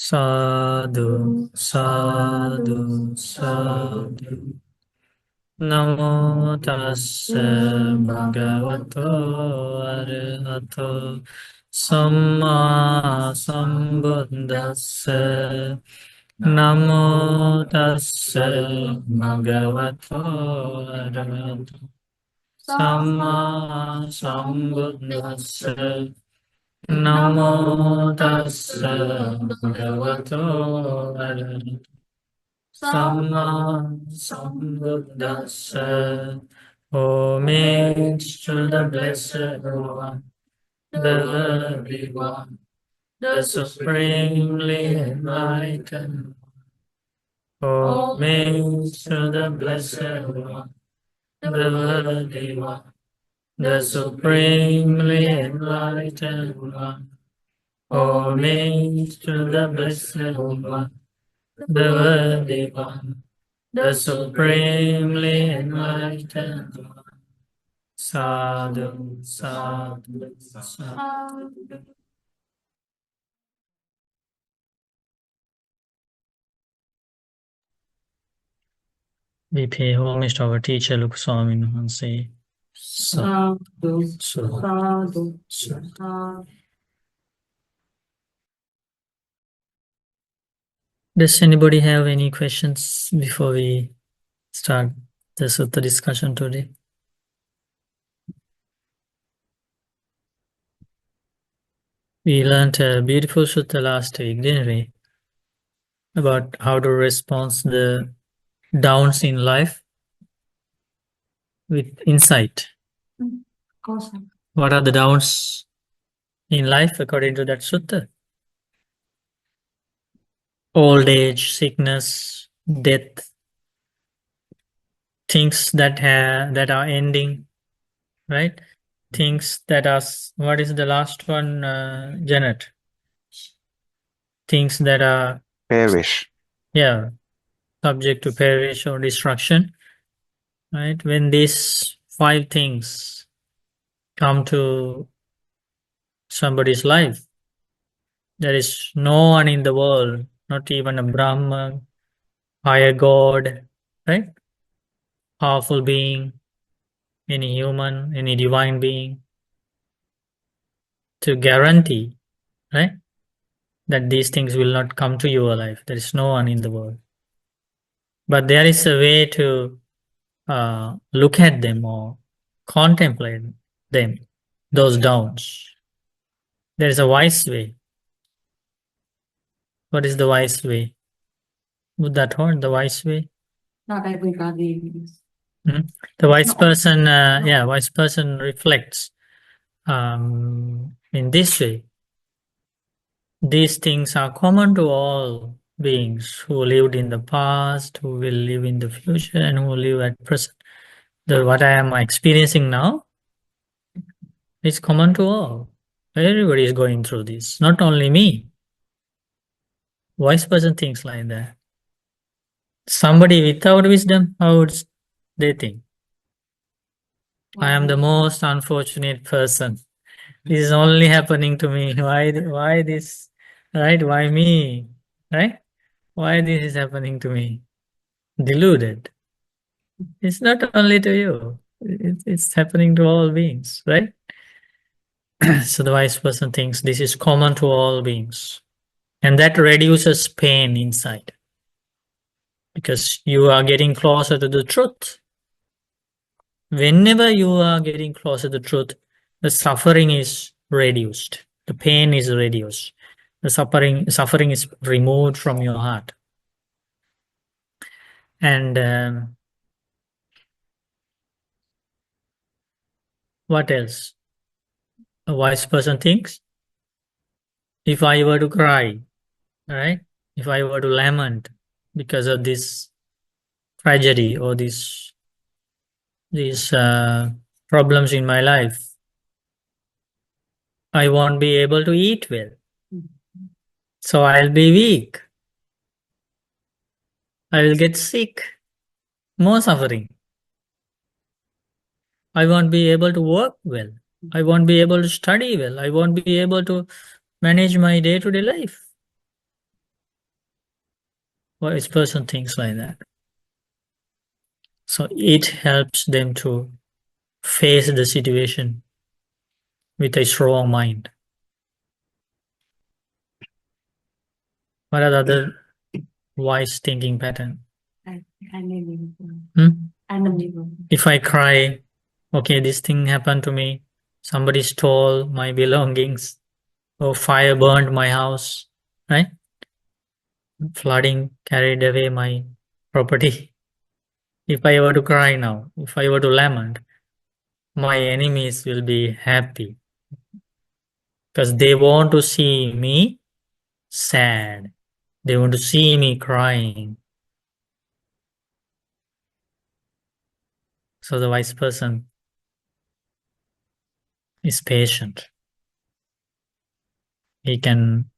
Sadhu, sadhu, sadhu. Namo tassa bhagavato arahato samma sambuddhassa. Namo tassa bhagavato arahato samma sambuddhassa. Namo tassa bhagavato arahato Samma Sambuddhassa. Homage to the Blessed One, the Holy One, the Supremely Enlightened. Homage to the Blessed One, the Holy One, the Supremely Enlightened One. Homage to the Blessed One, the Worthy One, the Supremely Enlightened One. Sadhu, sadhu, sadhu. We pay homage to our teacher, Gihisāmīcisutta and say, Sadhu, sadhu, sadhu. Does anybody have any questions before we start the sutta discussion today? We learned a beautiful sutta last week, didn't we? About how to respond to the downs in life with insight. Awesome. What are the downs in life according to that sutta? Old age, sickness, death, things that are ending, right? Things that are, what is the last one, Janet? Things that are, Perish. yeah, subject to perish or destruction, right? When these 5 things come to somebody's life, there is no one in the world, not even a Brahman, higher God, right? Powerful being, any human, any divine being, to guarantee, right, that these things will not come to your life. There is no one in the world. But there is a way to look at them or contemplate them, those downs. There is a wise way. What is the wise way? Would that hold the wise way? Not everybody is. The wise No. person, wise person reflects in this way. These things are common to all beings who lived in the past, who will live in the future, and who live at present. What I am experiencing now is common to all. Everybody is going through this, not only me. Wise person thinks like that. Somebody without wisdom, how would they think? I am the most unfortunate person. This is only happening to me. Why this? Right? Why me? Right? Why this is happening to me? Deluded. It's not only to you. It's happening to all beings, right? So the wise person thinks this is common to all beings. And that reduces pain inside. Because you are getting closer to the truth. Whenever you are getting closer to the truth, the suffering is reduced. The pain is reduced. The suffering is removed from your heart. And what else? A wise person thinks, if I were to cry, right? If I were to lament because of this tragedy or these problems in my life, I won't be able to eat well. So I'll be weak. I will get sick. More suffering. I won't be able to work well. I won't be able to study well. I won't be able to manage my day-to-day life. wise person thinks like that. So it helps them to face the situation with a strong mind. What are the other wise thinking pattern? If I cry, okay, this thing happened to me, somebody stole my belongings, or fire burned my house, right? Flooding carried away my property. If I were to cry now, if I were to lament, my enemies will be happy because they want to see me sad. They want to see me crying. So the wise person is patient. He can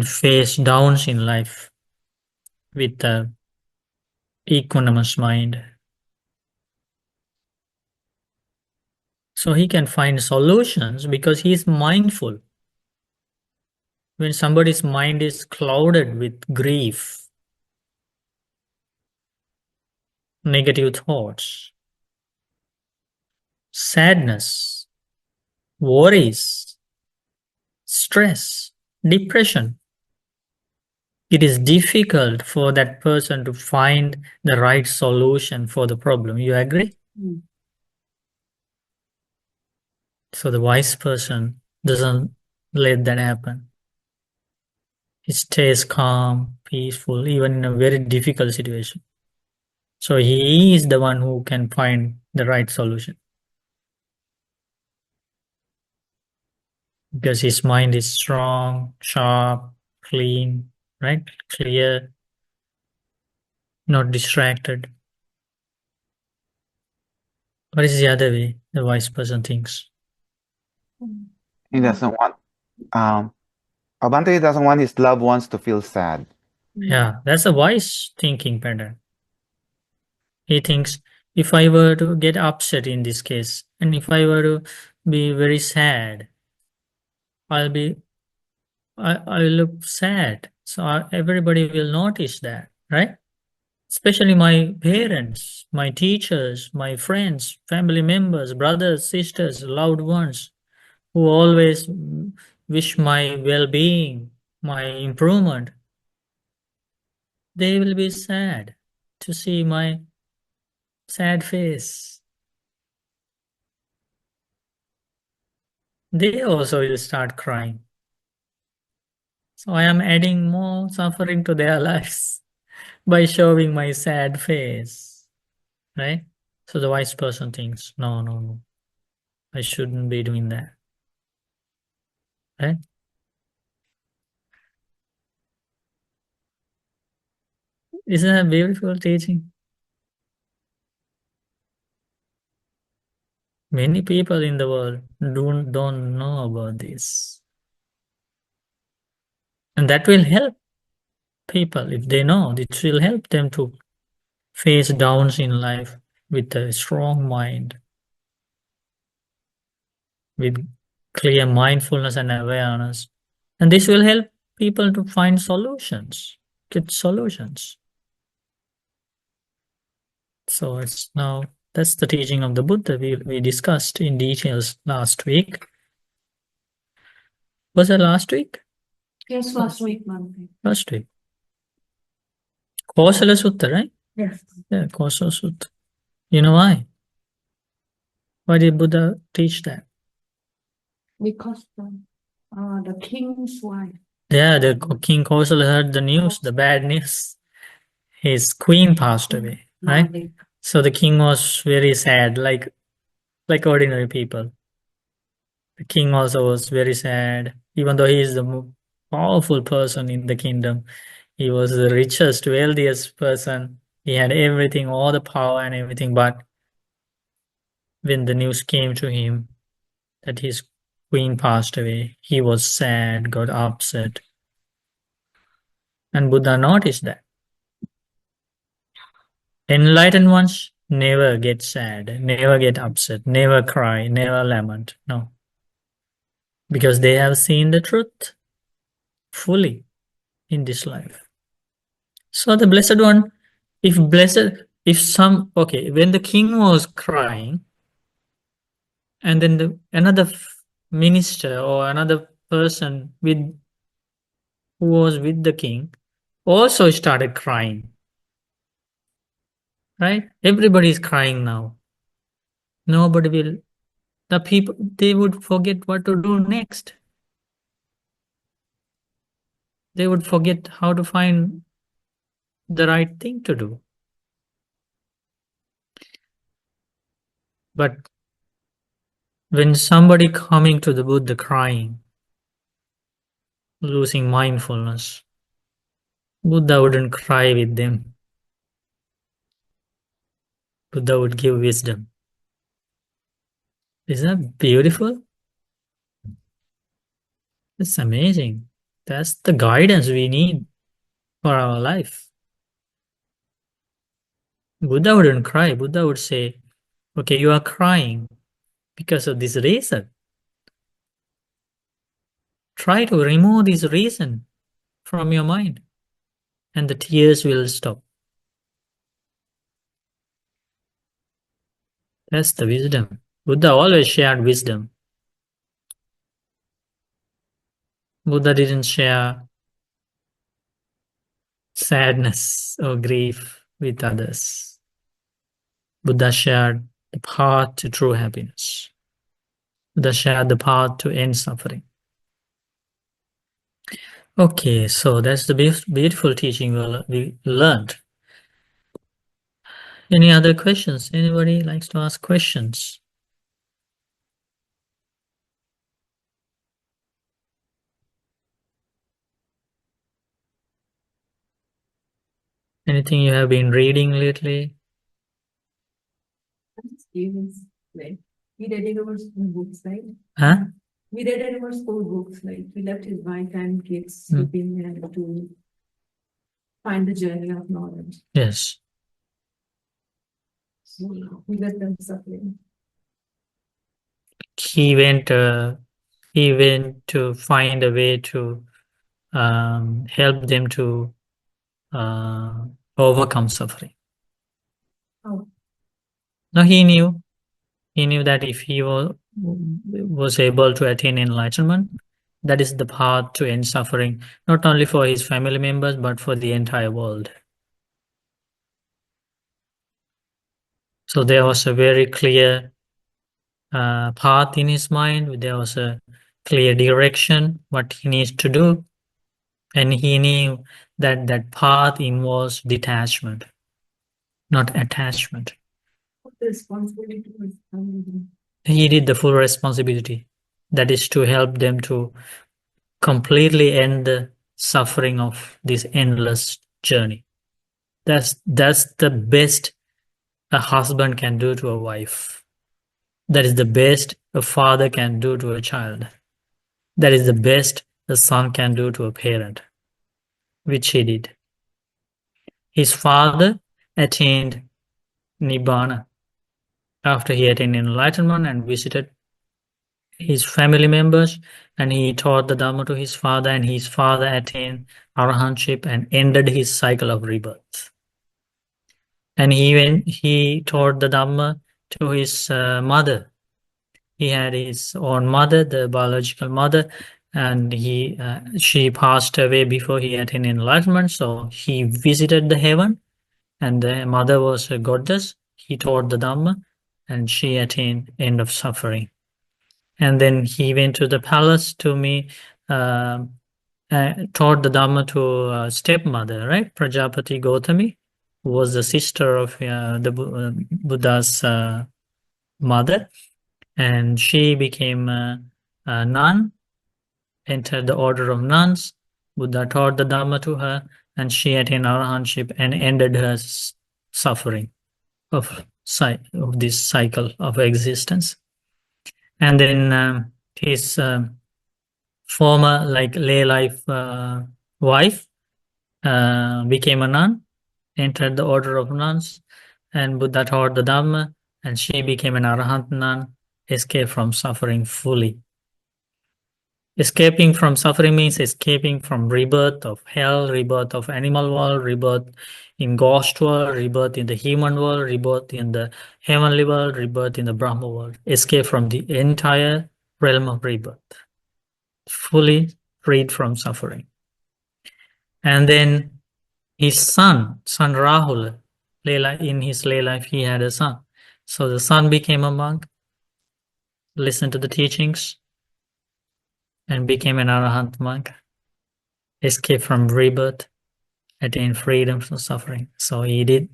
face downs in life with a equanimous mind. So he can find solutions because he is mindful. When somebody's mind is clouded with grief, negative thoughts, sadness, worries, stress, depression, it is difficult for that person to find the right solution for the problem. You agree? So the wise person doesn't let that happen. He stays calm, peaceful, even in a very difficult situation. So he is the one who can find the right solution. Because his mind is strong, sharp, clean, right? Clear, not distracted. What is the other way the wise person thinks? He doesn't want Abante doesn't want his loved ones to feel sad. Yeah, that's a wise thinking pattern. He thinks, if I were to get upset in this case, and if I were to be very sad, I look sad. So everybody will notice that, right? Especially my parents, my teachers, my friends, family members, brothers, sisters, loved ones, who always wish my well-being, my improvement. They will be sad to see my sad face. They also will start crying. So I am adding more suffering to their lives by showing my sad face, right? So the wise person thinks, no, I shouldn't be doing that, right? Isn't that beautiful teaching? Many people in the world don't know about this. And that will help people if they know. It will help them to face downs in life with a strong mind, with clear mindfulness and awareness. And this will help people to find solutions, get solutions. So that's the teaching of the Buddha we discussed in details last week. Was it last week? Yes, last week, Monday. Last week. Gihisāmīcisutta, right? Yes. Yeah, Gihisāmīcisutta. You know why? Why did Buddha teach that? Because the king's wife. Yeah, the King Kosala heard the news, the bad news. His queen passed away, right? Monday. So the king was very sad, like ordinary people. The king also was very sad, even though he is the most powerful person in the kingdom. He was the richest, wealthiest person. He had everything, all the power and everything. But when the news came to him that his queen passed away, he was sad, got upset. And Buddha noticed that. Enlightened ones never get sad, never get upset, never cry, never lament. No. Because they have seen the truth fully. in this life. So the Blessed One, when the king was crying, and then another minister or another person who was with the king also started crying, right? Everybody is crying now. The people, they would forget what to do next. They would forget how to find the right thing to do. But when somebody coming to the Buddha crying, losing mindfulness, Buddha wouldn't cry with them. Buddha would give wisdom. Isn't that beautiful? It's amazing. That's the guidance we need for our life. Buddha wouldn't cry. Buddha would say, okay, you are crying because of this reason. Try to remove this reason from your mind, and the tears will stop. That's the wisdom. Buddha always shared wisdom. Buddha didn't share sadness or grief with others. Buddha shared the path to true happiness. Buddha shared the path to end suffering. Okay, so that's the beautiful teaching we learned. Any other questions? Anybody likes to ask questions? Anything you have been reading lately? I'm just curious, like, we read in our school books, right? Huh? We read in our school books, like, he left his wife and kids Hmm. sleeping and to find the journey of knowledge. Yes. So he let them suffering. He went to find a way to help them to overcome suffering. Oh. Now he knew that if he was able to attain enlightenment, that is the path to end suffering, not only for his family members, but for the entire world. So there was a very clear path in his mind. There was a clear direction, what he needs to do. And he knew that that path involves detachment, not attachment. What the responsibility was family. He did the full responsibility. That is to help them to completely end the suffering of this endless journey. That's the best a husband can do to a wife. That is the best a father can do to a child. That is the best a son can do to a parent, which he did. His father attained Nibbana after he attained enlightenment and visited his family members, and he taught the Dhamma to his father, and his father attained arahantship and ended his cycle of rebirth. And he taught the Dhamma to his mother. He had his own mother, the biological mother, and she passed away before he attained enlightenment. So he visited the heaven, and the mother was a goddess. He taught the Dhamma, and she attained end of suffering. And then he went to the palace to taught the Dhamma to stepmother, right? Prajapati Gautami, who was the sister of the Buddha's mother. And she became a nun, entered the order of nuns. Buddha taught the Dhamma to her, and she attained arahantship and ended her suffering of this cycle of existence. And then his former Laylife wife became a nun, entered the order of nuns, and Buddha taught the Dhamma, and she became an arahant nun, escaped from suffering fully. Escaping from suffering means escaping from rebirth of hell, rebirth of animal world, rebirth in ghost world, rebirth in the human world, rebirth in the heavenly world, rebirth in the Brahma world. Escape from the entire realm of rebirth. Fully freed from suffering. And then his son Rahul, in his Laylife, he had a son. So the son became a monk, listened to the teachings, and became an Arahant monk. Escape from rebirth, attain freedom from suffering. So he did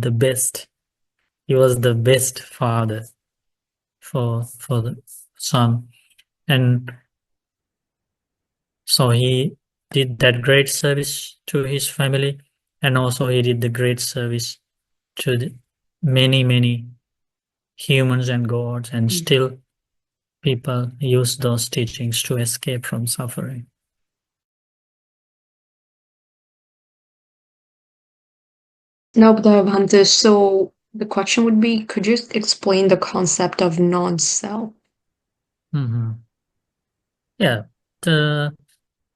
the best. He was the best father for the son. And so he did that great service to his family, and also he did the great service to the many humans and gods, and still people use those teachings to escape from suffering. No, Bhante, so the question would be, could you explain the concept of non-self? Yeah, the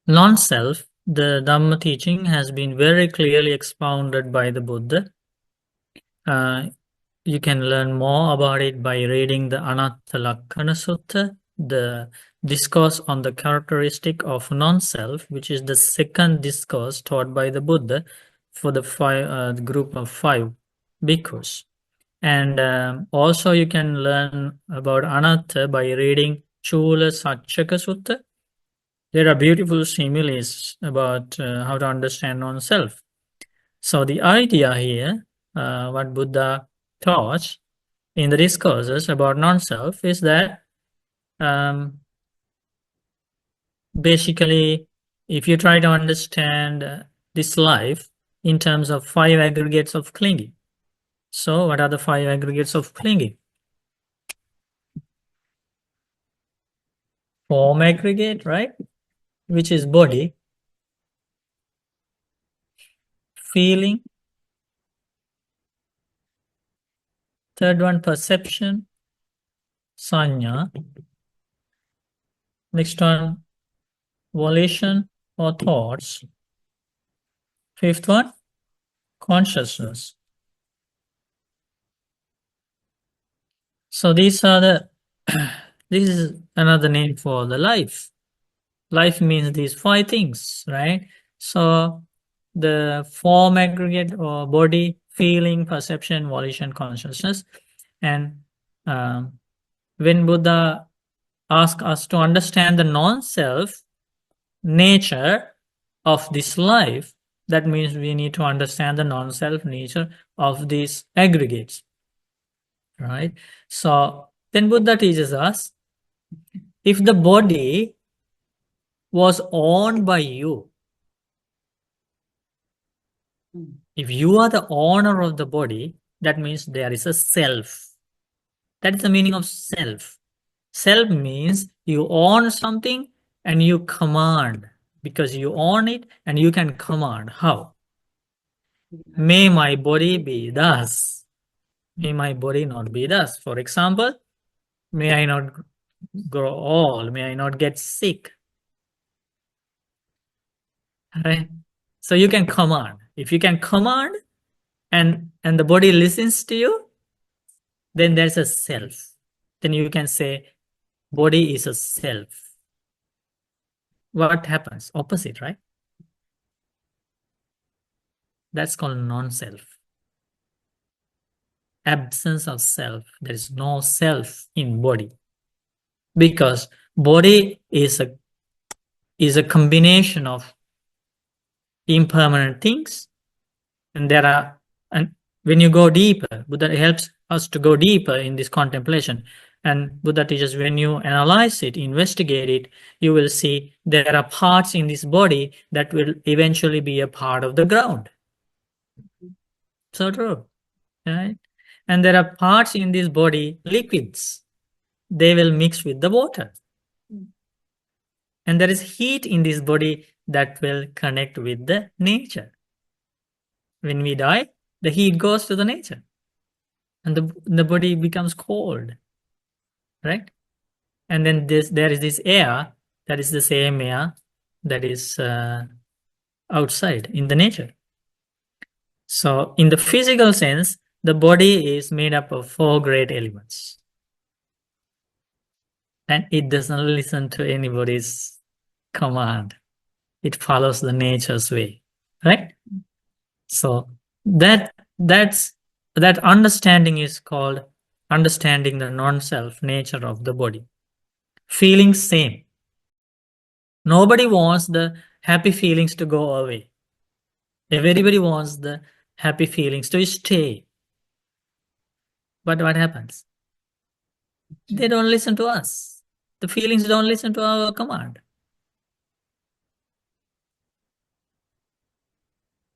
non-self, the Dhamma teaching has been very clearly expounded by the Buddha. You can learn more about it by reading the Anatta Lakkana Sutta, the discourse on the characteristic of non-self, which is the second discourse taught by the Buddha for the group of 5 bhikkhus. And also you can learn about Anatta by reading Chula Sachaka Sutta. There are beautiful similes about how to understand non-self. So the idea here, what Buddha taught in the discourses about non-self, is that basically, if you try to understand this life in terms of 5 aggregates of clinging. So what are the 5 aggregates of clinging? Form aggregate, right? Which is body, feeling, third one perception, sanya, next one volition or thoughts, fifth one consciousness. So these are the this is another name for the life. Life means these 5 things, right? So the form aggregate or body, feeling, perception, volition, consciousness. And when Buddha asks us to understand the non-self nature of this life, that means we need to understand the non-self nature of these aggregates, right? So then Buddha teaches us, if the body was owned by you, if you are the owner of the body, that means there is a self. That is the meaning of self. Self means you own something and you command, because you own it and you can command. How? May my body be thus. May my body not be thus. For example, may I not grow old. May I not get sick. Right? So you can command. If you can command and the body listens to you, then there's a self. Then you can say body is a self. What happens? Opposite, right? That's called non-self. Absence of self. There is no self in body, because body is a combination of impermanent things, and when you go deeper, Buddha helps us to go deeper in this contemplation, and Buddha teaches, when you analyze it, investigate it, you will see there are parts in this body that will eventually be a part of the ground. So true, right? And there are parts in this body, liquids, they will mix with the water. And there is heat in this body that will connect with the nature. When we die, the heat goes to the nature and the body becomes cold, right? And then there is this air That is the same air that is outside in the nature. So in the physical sense, the body is made up of 4 great elements. And it doesn't listen to anybody's command. It follows the nature's way, right? So that understanding is called understanding the non-self nature of the body. Feeling same. Nobody wants the happy feelings to go away. Everybody wants the happy feelings to stay. But what happens? They don't listen to us. The feelings don't listen to our command.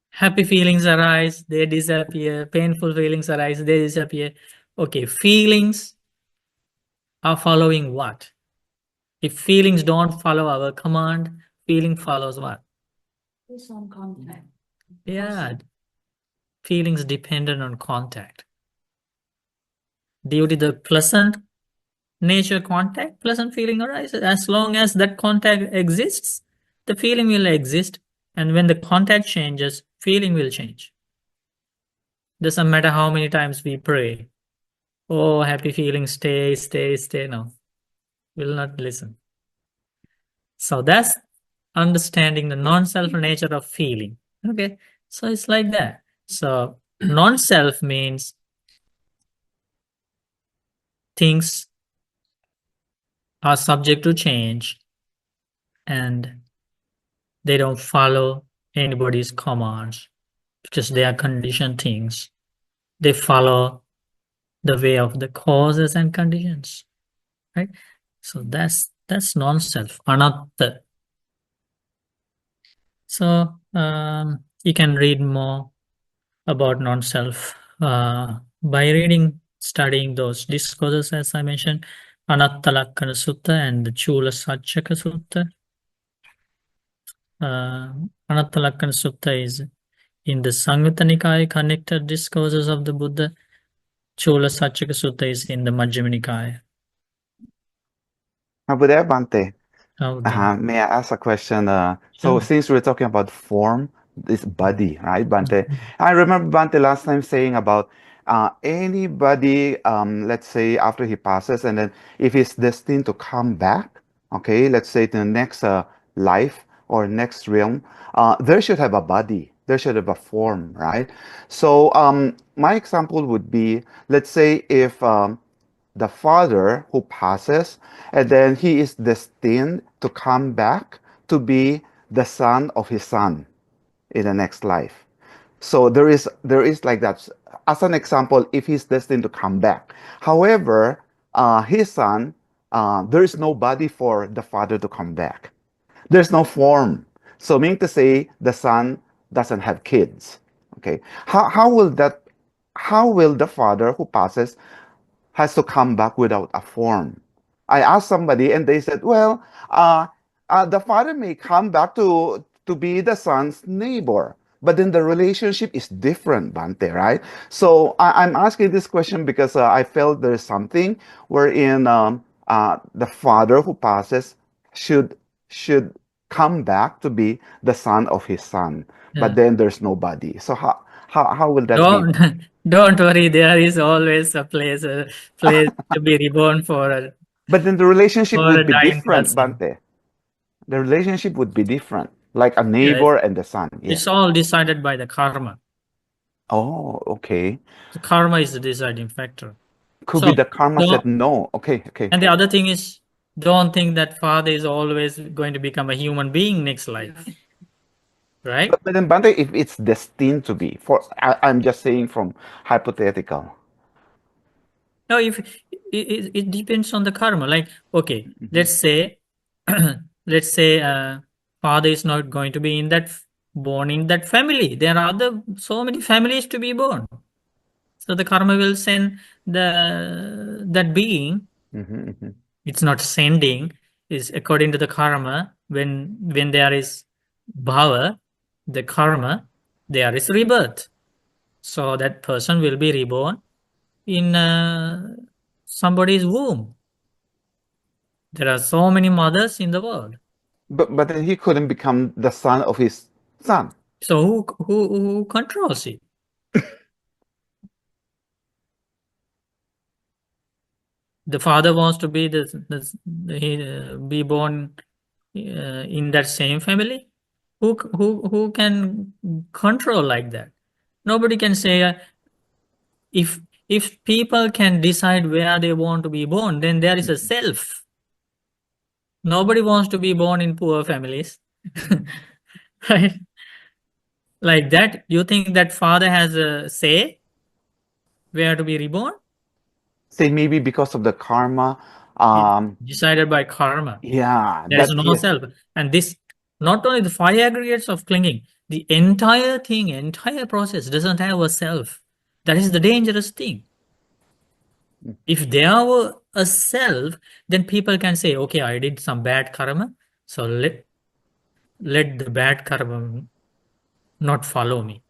Happy feelings arise, they disappear. Painful feelings arise, they disappear. Okay, feelings are following what? If feelings don't follow our command, feeling follows what? It's on contact. Yeah, feelings dependent on contact. Due to the pleasant nature contact, pleasant feeling arises. As long as that contact exists, the feeling will exist. And when the contact changes, feeling will change. Doesn't matter how many times we pray. Oh, happy feeling, stay. No, will not listen. So that's understanding the non-self nature of feeling. Okay, so it's like that. So non-self means things are subject to change and they don't follow anybody's commands because they are conditioned things. They follow the way of the causes and conditions, right? So that's non-self, anatta. So you can read more about non-self by studying those discourses, as I mentioned, Anatta Lakkana Sutta and the Chula Satchaka Sutta. Anatta Lakkana Sutta is in the Samyutta Nikaya connected discourses of the Buddha. Chula Satchaka Sutta is in the Majjhima Nikaya. Buddha Bante, Howdy. may I ask a question? So Sure. since we're talking about form, this body, right, Bante? I remember Bante last time saying about anybody, let's say after he passes, and then if he's destined to come back, okay, let's say to the next life or next realm, there should have a body, there should have a form, right? So my example would be, let's say if the father who passes, and then he is destined to come back to be the son of his son in the next life. So there is like that. As an example, if he's destined to come back. However, his son, there is no body for the father to come back. There's no form. So meaning to say the son doesn't have kids. Okay. How will that how will the father who passes has to come back without a form? I asked somebody and they said, well, the father may come back to be the son's neighbor, but then the relationship is different, Bante, right? So I'm asking this question because I felt there's something wherein the father who passes should come back to be the son of his son, but Yeah. then there's nobody. So how will that be? Don't worry, there is always a place to be reborn for But then the relationship a would be dying different, person. Bante. The relationship would be different, like a Yeah, neighbor and the son. it's Yes. all decided by the karma. Oh, okay. The karma is the deciding factor. Could be So the karma said don't, no. Okay, okay. and the other thing is, don't think that father is always going to become a human being next life, right? But then, Bante, if it's destined to be, I'm just saying from hypothetical. No, if it depends on the karma. Like, okay, let's say let's say father is not going to be born in that family. There are so many families to be born. So the karma will send that being. It's not sending, is according to the karma. When there is bhava, the karma, there is rebirth. So that person will be reborn in somebody's womb. There are so many mothers in the world. But then he couldn't become the son of his son. So who controls it? The father wants to be be born in that same family. Who can control like that? Nobody can say if people can decide where they want to be born, then there is a self. Nobody wants to be born in poor families, right? Like that, you think that father has a say where to be reborn? Say maybe because of the karma. Decided by karma. Yeah, There is that no self. And this, not only the 5 aggregates of clinging, the entire thing, entire process doesn't have a self. That is the dangerous thing. If there were a self, then people can say, okay, I did some bad karma, so let the bad karma not follow me.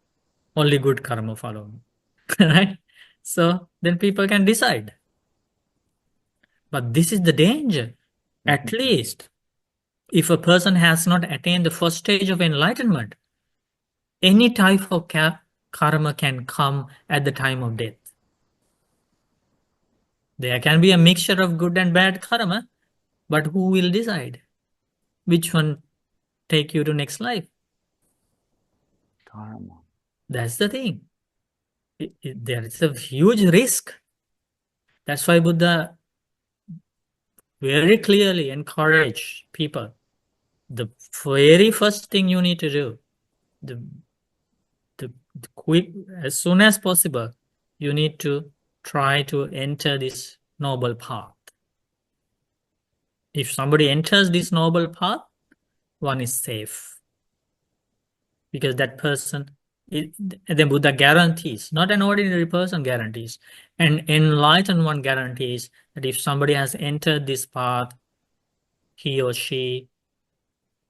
Only good karma follow me. Right? So then people can decide. But this is the danger. At least if a person has not attained the first stage of enlightenment, any type of karma can come at the time of death. There can be a mixture of good and bad karma, but who will decide which one take you to next life? karma. That's the thing. There is a huge risk. That's why Buddha very clearly encouraged people. The very first thing you need to do, the quick, as soon as possible, you need to try to enter this noble path. If somebody enters this noble path, one is safe. Because that person, the Buddha guarantees, not an ordinary person guarantees, an enlightened one guarantees that if somebody has entered this path, he or she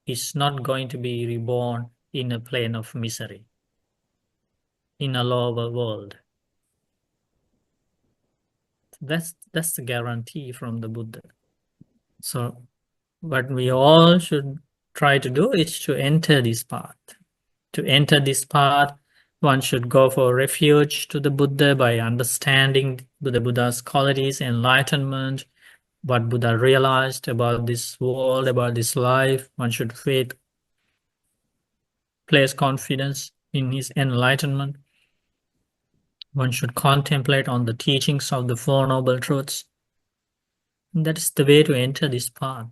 is not going to be reborn in a plane of misery, in a lower world. That's the guarantee from the Buddha. So what we all should try to do is to enter this path. To enter this path, one should go for refuge to the Buddha by understanding the Buddha's qualities, enlightenment, what Buddha realized about this world, about this life. One should place confidence in his enlightenment. One should contemplate on the teachings of the Four Noble Truths. That is the way to enter this path.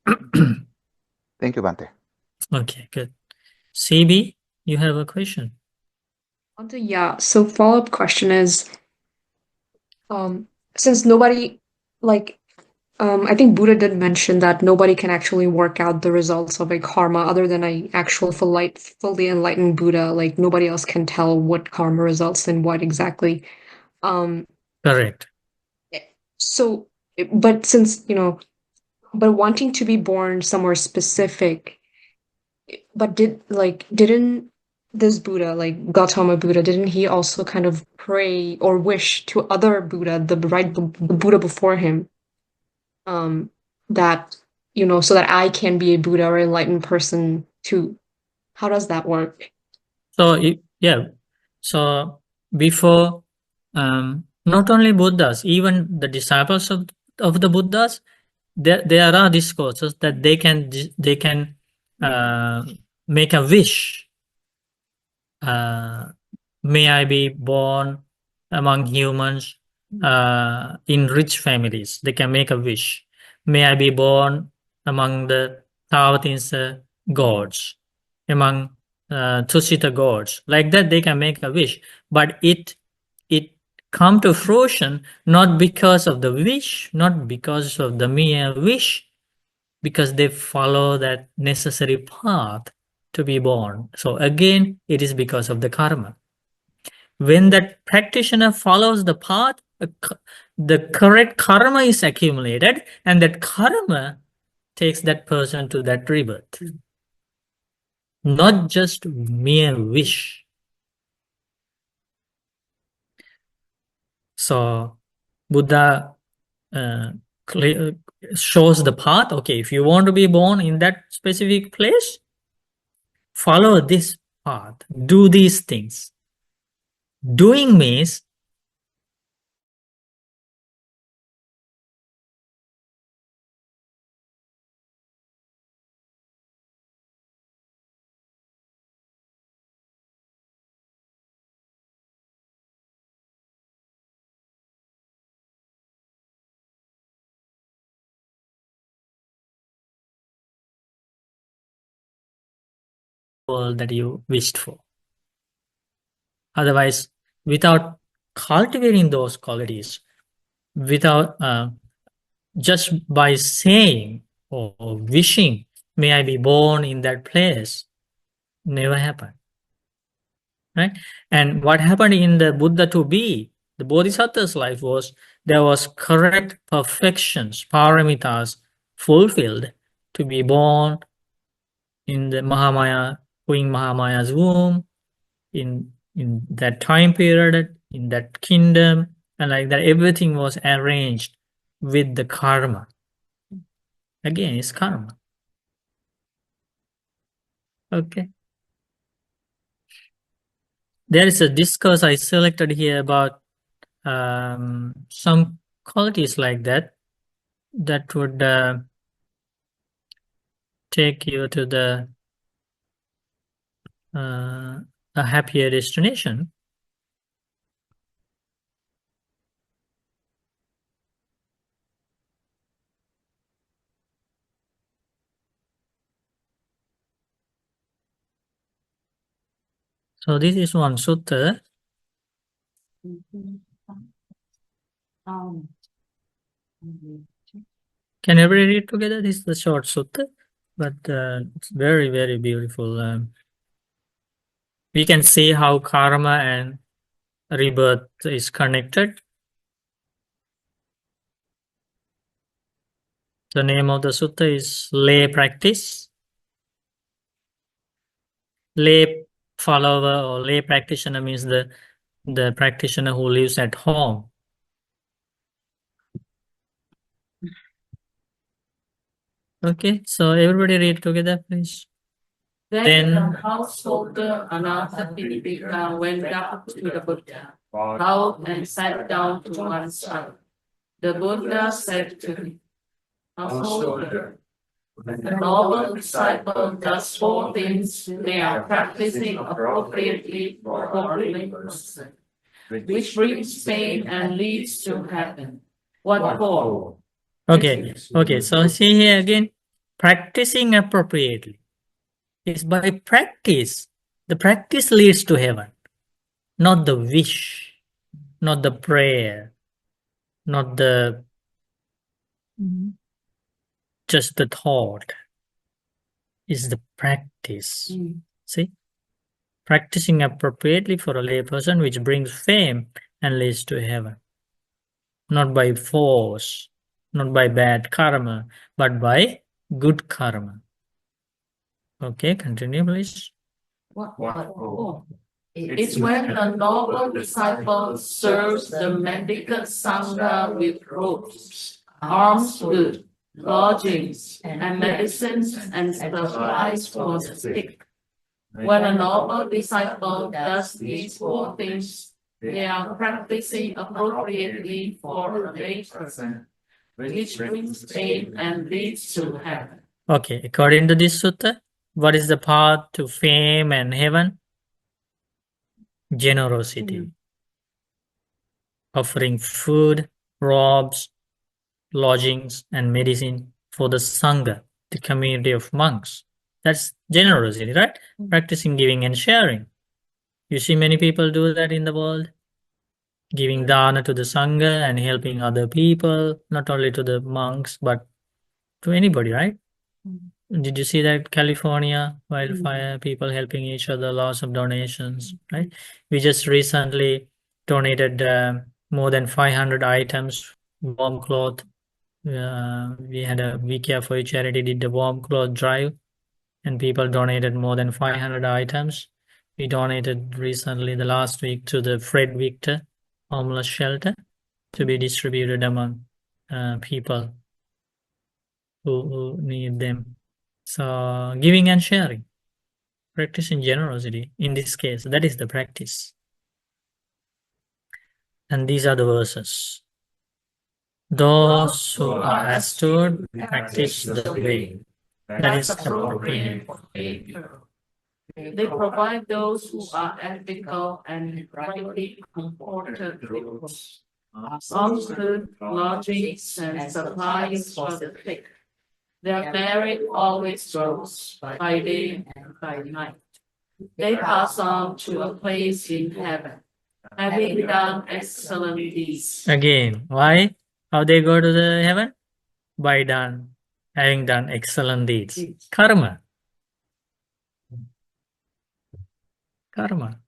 Thank you, Bante. Okay, good. CB, you have a question? Yeah, so follow-up question is, since nobody, I think Buddha did mention that nobody can actually work out the results of a karma other than an actual fully enlightened Buddha. Like nobody else can tell what karma results in what exactly. Correct. So, but since, but wanting to be born somewhere specific, but didn't this Buddha, like Gautama Buddha, didn't he also kind of pray or wish to other Buddha, the Buddha before him, that, so that I can be a Buddha or enlightened person too? How does that work? So, yeah. So, before, not only Buddhas, even the disciples of the Buddhas, there are discourses that they can make a wish. May I be born among humans in rich families. They can make a wish. May I be born among the Taotinsa gods, among Tusita gods. Like that, they can make a wish. But it come to fruition not because of the wish, not because of the mere wish, because they follow that necessary path to be born. So again, it is because of the karma. When that practitioner follows the path, the correct karma is accumulated, and that karma takes that person to that rebirth. Not just mere wish. So Buddha shows the path. Okay, if you want to be born in that specific place, follow this path, do these things. Doing means world that you wished for. Otherwise, without cultivating those qualities, without just by saying or wishing, may I be born in that place, never happened. Right? And what happened in the Buddha to be, the Bodhisattva's life was, there was correct perfections, paramitas fulfilled to be born in the Mahamaya, Queen Mahamaya's womb, in that time period, in that kingdom, and like that, everything was arranged with the karma. Again, it's karma. Okay. There is a discourse I selected here about some qualities like that would take you to the a happier destination. So this is one sutta. Can everybody read together? This is the short sutta, but it's very, very beautiful. We can see how karma and rebirth is connected. The name of the sutta is Lay Practice. Lay follower or lay practitioner means the practitioner who lives at home. Okay, so everybody read together, please. Then the householder Anathapindika went up to the Buddha, bowed and sat down to one side. The Buddha said to him, Householder, the noble disciple does four things they are practicing appropriately for holy person, which brings pain and leads to heaven. What for? Okay, so see here again, practicing appropriately is by practice. The practice leads to heaven, not the wish, not the prayer, not the just the thought. Is the practice. See, practicing appropriately for a layperson, which brings fame and leads to heaven, not by force, not by bad karma, but by good karma. Okay, continue, please. What for? It's when a noble disciple serves the mendicant Sangha with robes, alms food, lodgings, and medicines and supplies for the sick. When a noble disciple does these four things, they are practicing appropriately for a lay person, which brings pain and leads to heaven. Okay, according to this sutta, what is the path to fame and heaven? Generosity. Offering food, robes, lodgings, and medicine for the Sangha, the community of monks. That's generosity, right? Practicing giving and sharing. You see many people do that in the world. Giving dana to the Sangha and helping other people, not only to the monks, but to anybody, right? Did you see that California wildfire, people helping each other, lots of donations, right? We just recently donated more than 500 items, warm cloth. We had a We Care for You charity did the warm cloth drive, and people donated more than 500 items. We donated recently, the last week, to the Fred Victor homeless shelter to be distributed among people. who need them. So giving and sharing, practicing generosity in this case, that is the practice. And these are the verses. Those who are astute practice the way that is appropriate. They provide those who are ethical and rightly comported with arms, food, lodgings, and supplies for the sick. Their merit always grows by day and by night. They pass on to a place in heaven, having done excellent deeds. Again, why? How they go to the heaven? By having done excellent deeds. Karma. Karma.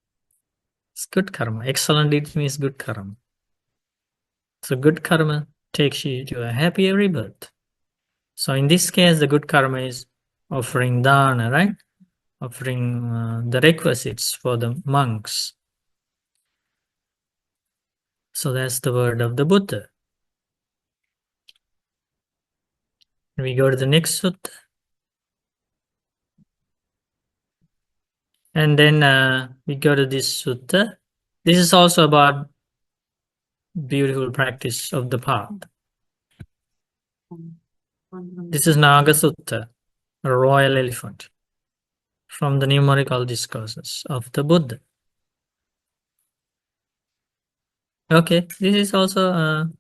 It's good karma. Excellent deeds means good karma. So good karma takes you to a happy rebirth. So in this case, the good karma is offering dana, right? Offering the requisites for the monks. So that's the word of the Buddha. We go to the next sutta. And then we go to this sutta. This is also about beautiful practice of the path. This is Naga Sutta, a royal elephant, from the numerical discourses of the Buddha. Okay, this is also a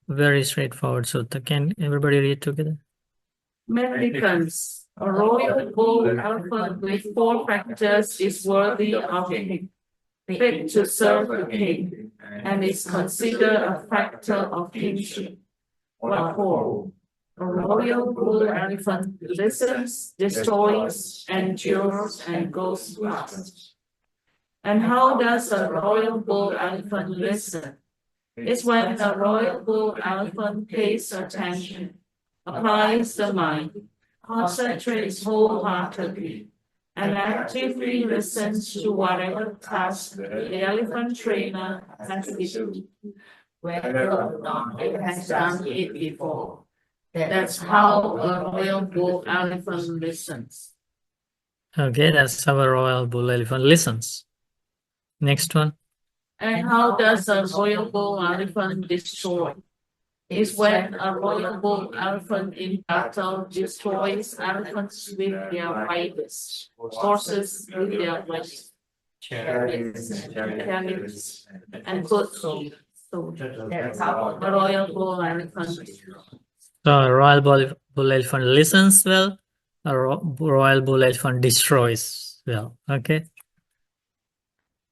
very straightforward sutta. Can everybody read together? Mendicants, a royal bull elephant with 4 factors is worthy of him, fit to serve the king, and is considered a factor of kingship. What for? A royal bull elephant listens, destroys, endures, and goes fast. And how does a royal bull elephant listen? It's when a royal bull elephant pays attention, applies the mind, concentrates wholeheartedly, and actively listens to whatever task the elephant trainer has given, whether or not it has done it before. That's how a royal bull elephant listens. Okay, that's how a royal bull elephant listens. Next one. And how does a royal bull elephant destroy? Is when a royal bull elephant in battle destroys elephants with their riders, horses with their riders, chariots, and foot soldiers. So that's how a royal bull elephant. So a royal bull elephant listens well, a royal bull elephant destroys well. Okay.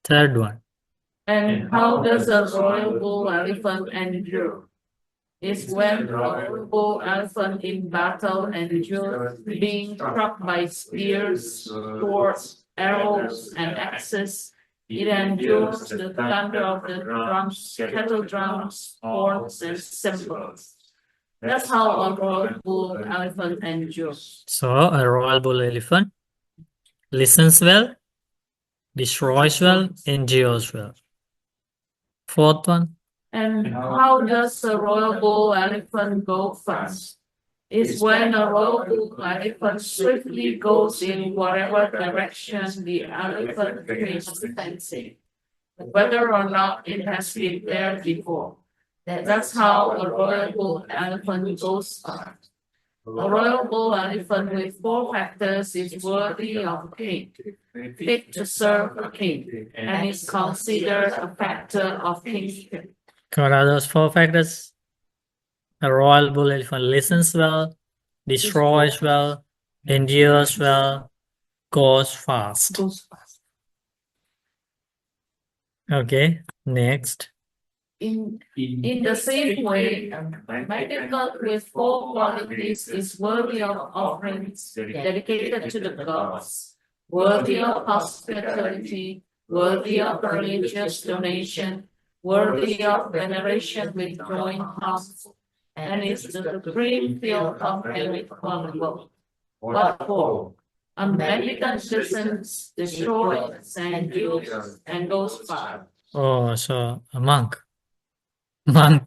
Third one. And how does a royal bull elephant endure? Is when a royal bull elephant in battle endures being struck by spears, swords, arrows, and axes. It endures the thunder of the drums, kettle drums, horns, and cymbals. That's how a royal bull elephant endures. So a royal bull elephant listens well, destroys well, endures well. Fourth one. And how does a royal bull elephant go fast? Is when a royal bull elephant swiftly goes in whatever direction the elephant is fencing, whether or not it has been there before. That's how a royal bull elephant goes fast. A royal bull elephant with 4 factors is worthy of a king, fit to serve a king, and is considered a factor of kingship. What are those 4 factors? A royal bull elephant listens well, destroys well, endures well, goes fast. Okay, next. In the same way, a mendicant with 4 qualities is worthy of offerings dedicated to the gods, worthy of hospitality, worthy of religious donation, worthy of veneration with growing hearts, and is the supreme field of merit honorable. What for? A mendicant listens, destroys, and endures, and goes far. Oh, so a monk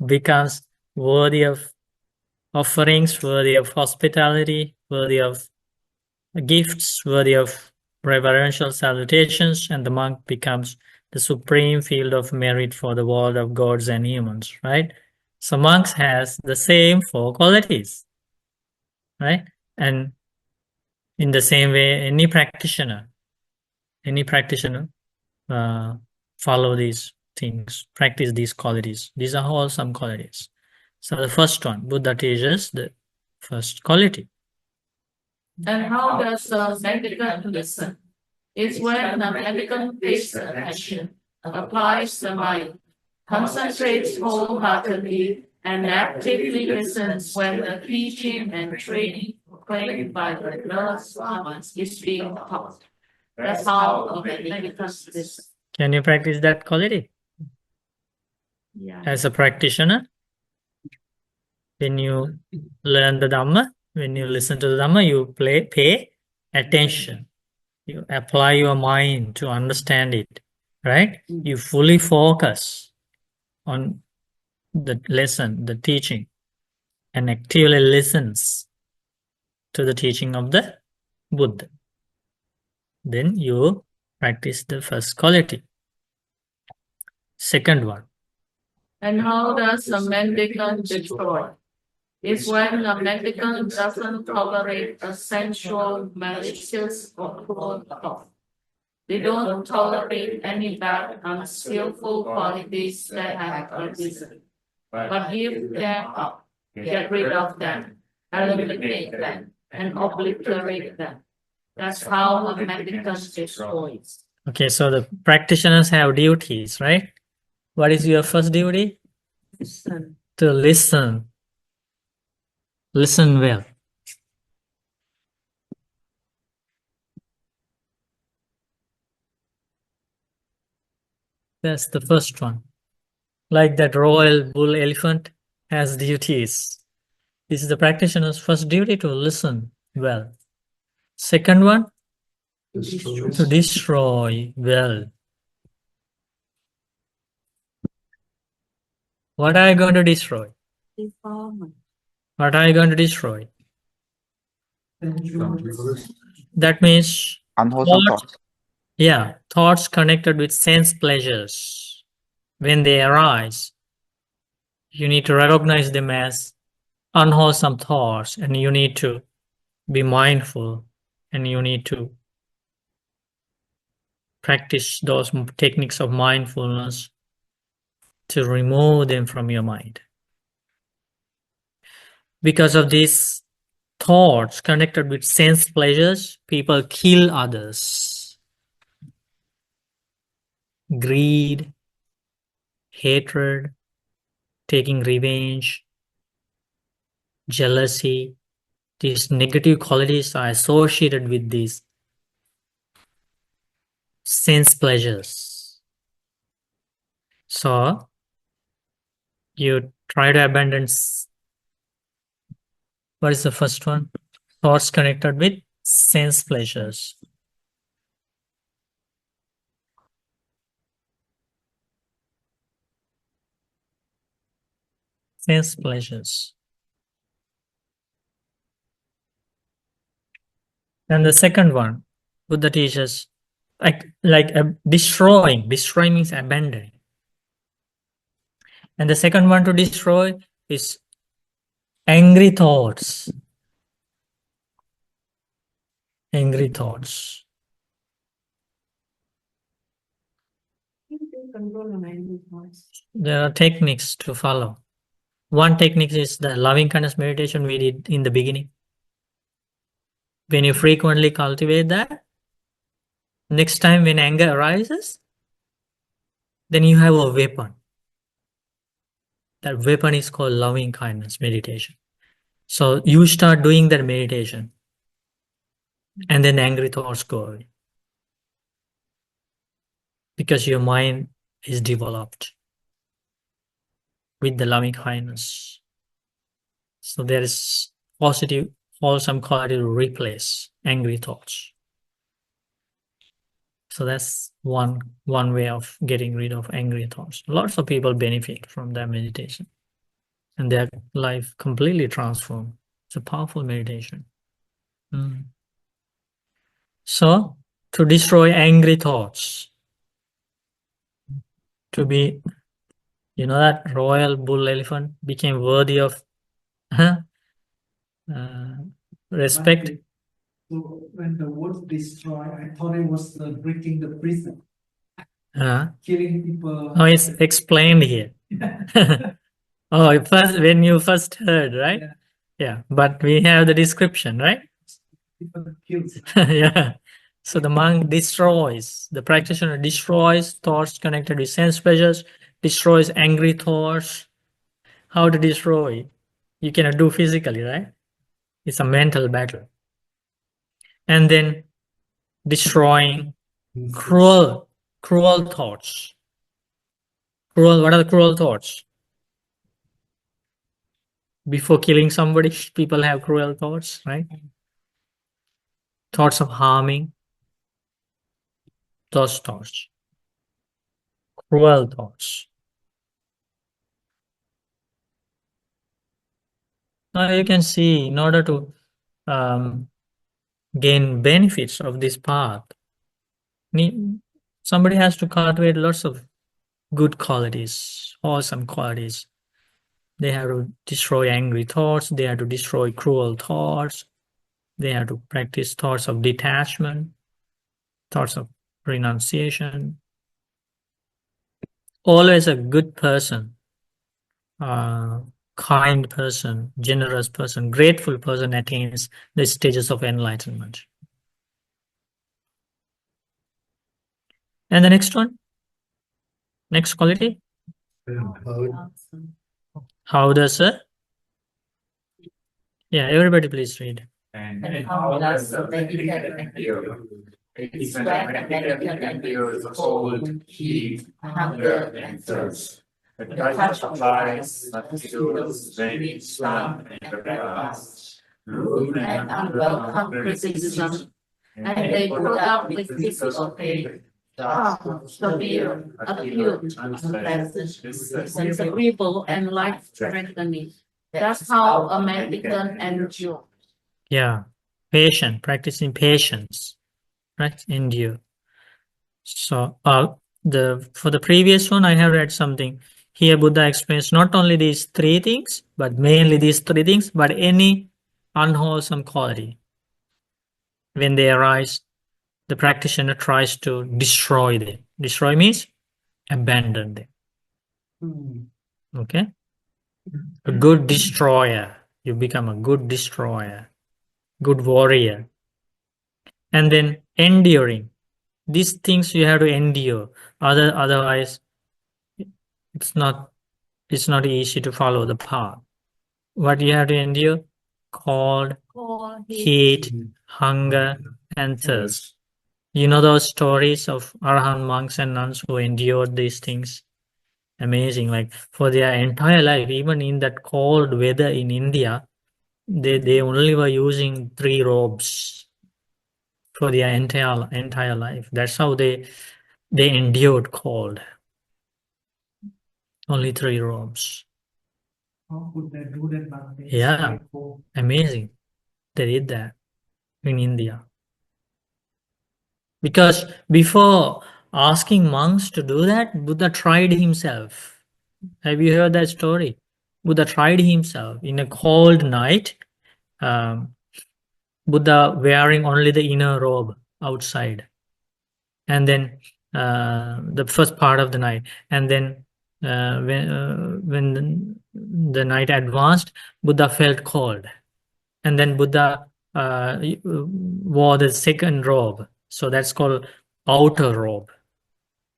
becomes worthy of offerings worthy of hospitality, worthy of gifts, worthy of reverential salutations, and the monk becomes the supreme field of merit for the world of gods and humans, right? So monks has the same 4 qualities, right? And in the same way, any practitioner follow these things, practice these qualities. These are all some qualities. So the first one, Buddha teaches the first quality. And how does a mendicant listen? It's when a mendicant pays attention, applies the mind, concentrates wholeheartedly, and actively listens when the teaching and training proclaimed by the Lord's Lamas is being taught. That's how a mendicant listens. Can you practice that quality Yeah. as a practitioner? When you learn the Dhamma, when you listen to the Dhamma, you pay attention. You apply your mind to understand it, right? You fully focus on the lesson, the teaching, and actively listens to the teaching of the Buddha. Then you practice the first quality. Second one. And how does a mendicant destroy? It's when a mendicant doesn't tolerate a sensual, malicious, or cruel thought. They don't tolerate any bad, unskillful qualities that have arisen, but give them up, get rid of them, eliminate them, and obliterate them. That's how a mendicant destroys. Okay, so the practitioners have duties, right? What is your first duty? Listen. To listen. Listen well. That's the first one. Like that royal bull elephant has duties. This is the practitioner's first duty, to listen well. Second one, to destroy well. What are you going to destroy? What are you going to destroy? That means Unwholesome thoughts. yeah, thoughts connected with sense pleasures. When they arise, you need to recognize them as unwholesome thoughts, and you need to be mindful, and you need to practice those techniques of mindfulness to remove them from your mind. Because of these thoughts connected with sense pleasures, people kill others. Greed, hatred, taking revenge, jealousy, these negative qualities are associated with these sense pleasures. So you try to abandon. What is the first one? Thoughts connected with sense pleasures. Sense pleasures. And the second one, Buddha teaches like destroying. Destroying means abandoning. And the second one to destroy is angry thoughts. Angry thoughts. There are techniques to follow. One technique is the loving kindness meditation we did in the beginning. When you frequently cultivate that, next time when anger arises, then you have a weapon. That weapon is called loving kindness meditation. So you start doing that meditation, and then angry thoughts go away, because your mind is developed with the loving kindness. So there is positive, wholesome quality to replace angry thoughts. So that's one way of getting rid of angry thoughts. Lots of people benefit from that meditation. and their life completely transformed. It's a powerful meditation. So, to destroy angry thoughts, to be, that royal bull elephant became worthy of respect. So when the word destroy, I thought it was breaking the prison, killing people. No, it's explained here. Oh, when you first heard, right? Yeah, but we have the description, right? People killed. Yeah. So the monk destroys, the practitioner destroys thoughts connected with sense pleasures, destroys angry thoughts. How to destroy? You cannot do physically, right? It's a mental battle. And then destroying cruel thoughts. What are the cruel thoughts? Before killing somebody, people have cruel thoughts, right? Thoughts of harming, those thoughts. Cruel thoughts. Now you can see, in order to gain benefits of this path, somebody has to cultivate lots of good qualities, awesome qualities. They have to destroy angry thoughts, they have to destroy cruel thoughts, they have to practice thoughts of detachment, thoughts of renunciation. Always a good person, kind person, generous person, grateful person attains the stages of enlightenment. And the next one, next quality. How does it? Yeah, everybody please read. And how does the meditation endure? It's when the meditation endures cold, heat, hunger, and thirst. The touch of lies, obstacles, rain, sun, and the blast, rude and unwelcome criticism, and they put up with physical pain, severe, acute, unpleasant, disagreeable, and life-threatening. That's how a meditation endures. Yeah, patient, practicing patience, right? Endure. So, for the previous one, I have read something. Here, Buddha explains not only these three things, but mainly these three things, but any unwholesome quality. When they arise, the practitioner tries to destroy them. Destroy means abandon them. Okay? A good destroyer. You become a good destroyer, good warrior. And then enduring. These things you have to endure. Otherwise, it's not easy to follow the path. What you have to endure? Cold, heat, hunger, and thirst. You know those stories of Arahant monks and nuns who endured these things? Amazing. Like for their entire life, even in that cold weather in India, they only were using 3 robes for their entire life. That's how they endured cold. Only 3 robes. How could they do that nowadays? Yeah, amazing. They did that in India. Because before asking monks to do that, Buddha tried himself. Have you heard that story? Buddha tried himself in a cold night. Buddha wearing only the inner robe outside. And then the first part of the night. And then when the night advanced, Buddha felt cold. And then Buddha wore the second robe. So that's called outer robe.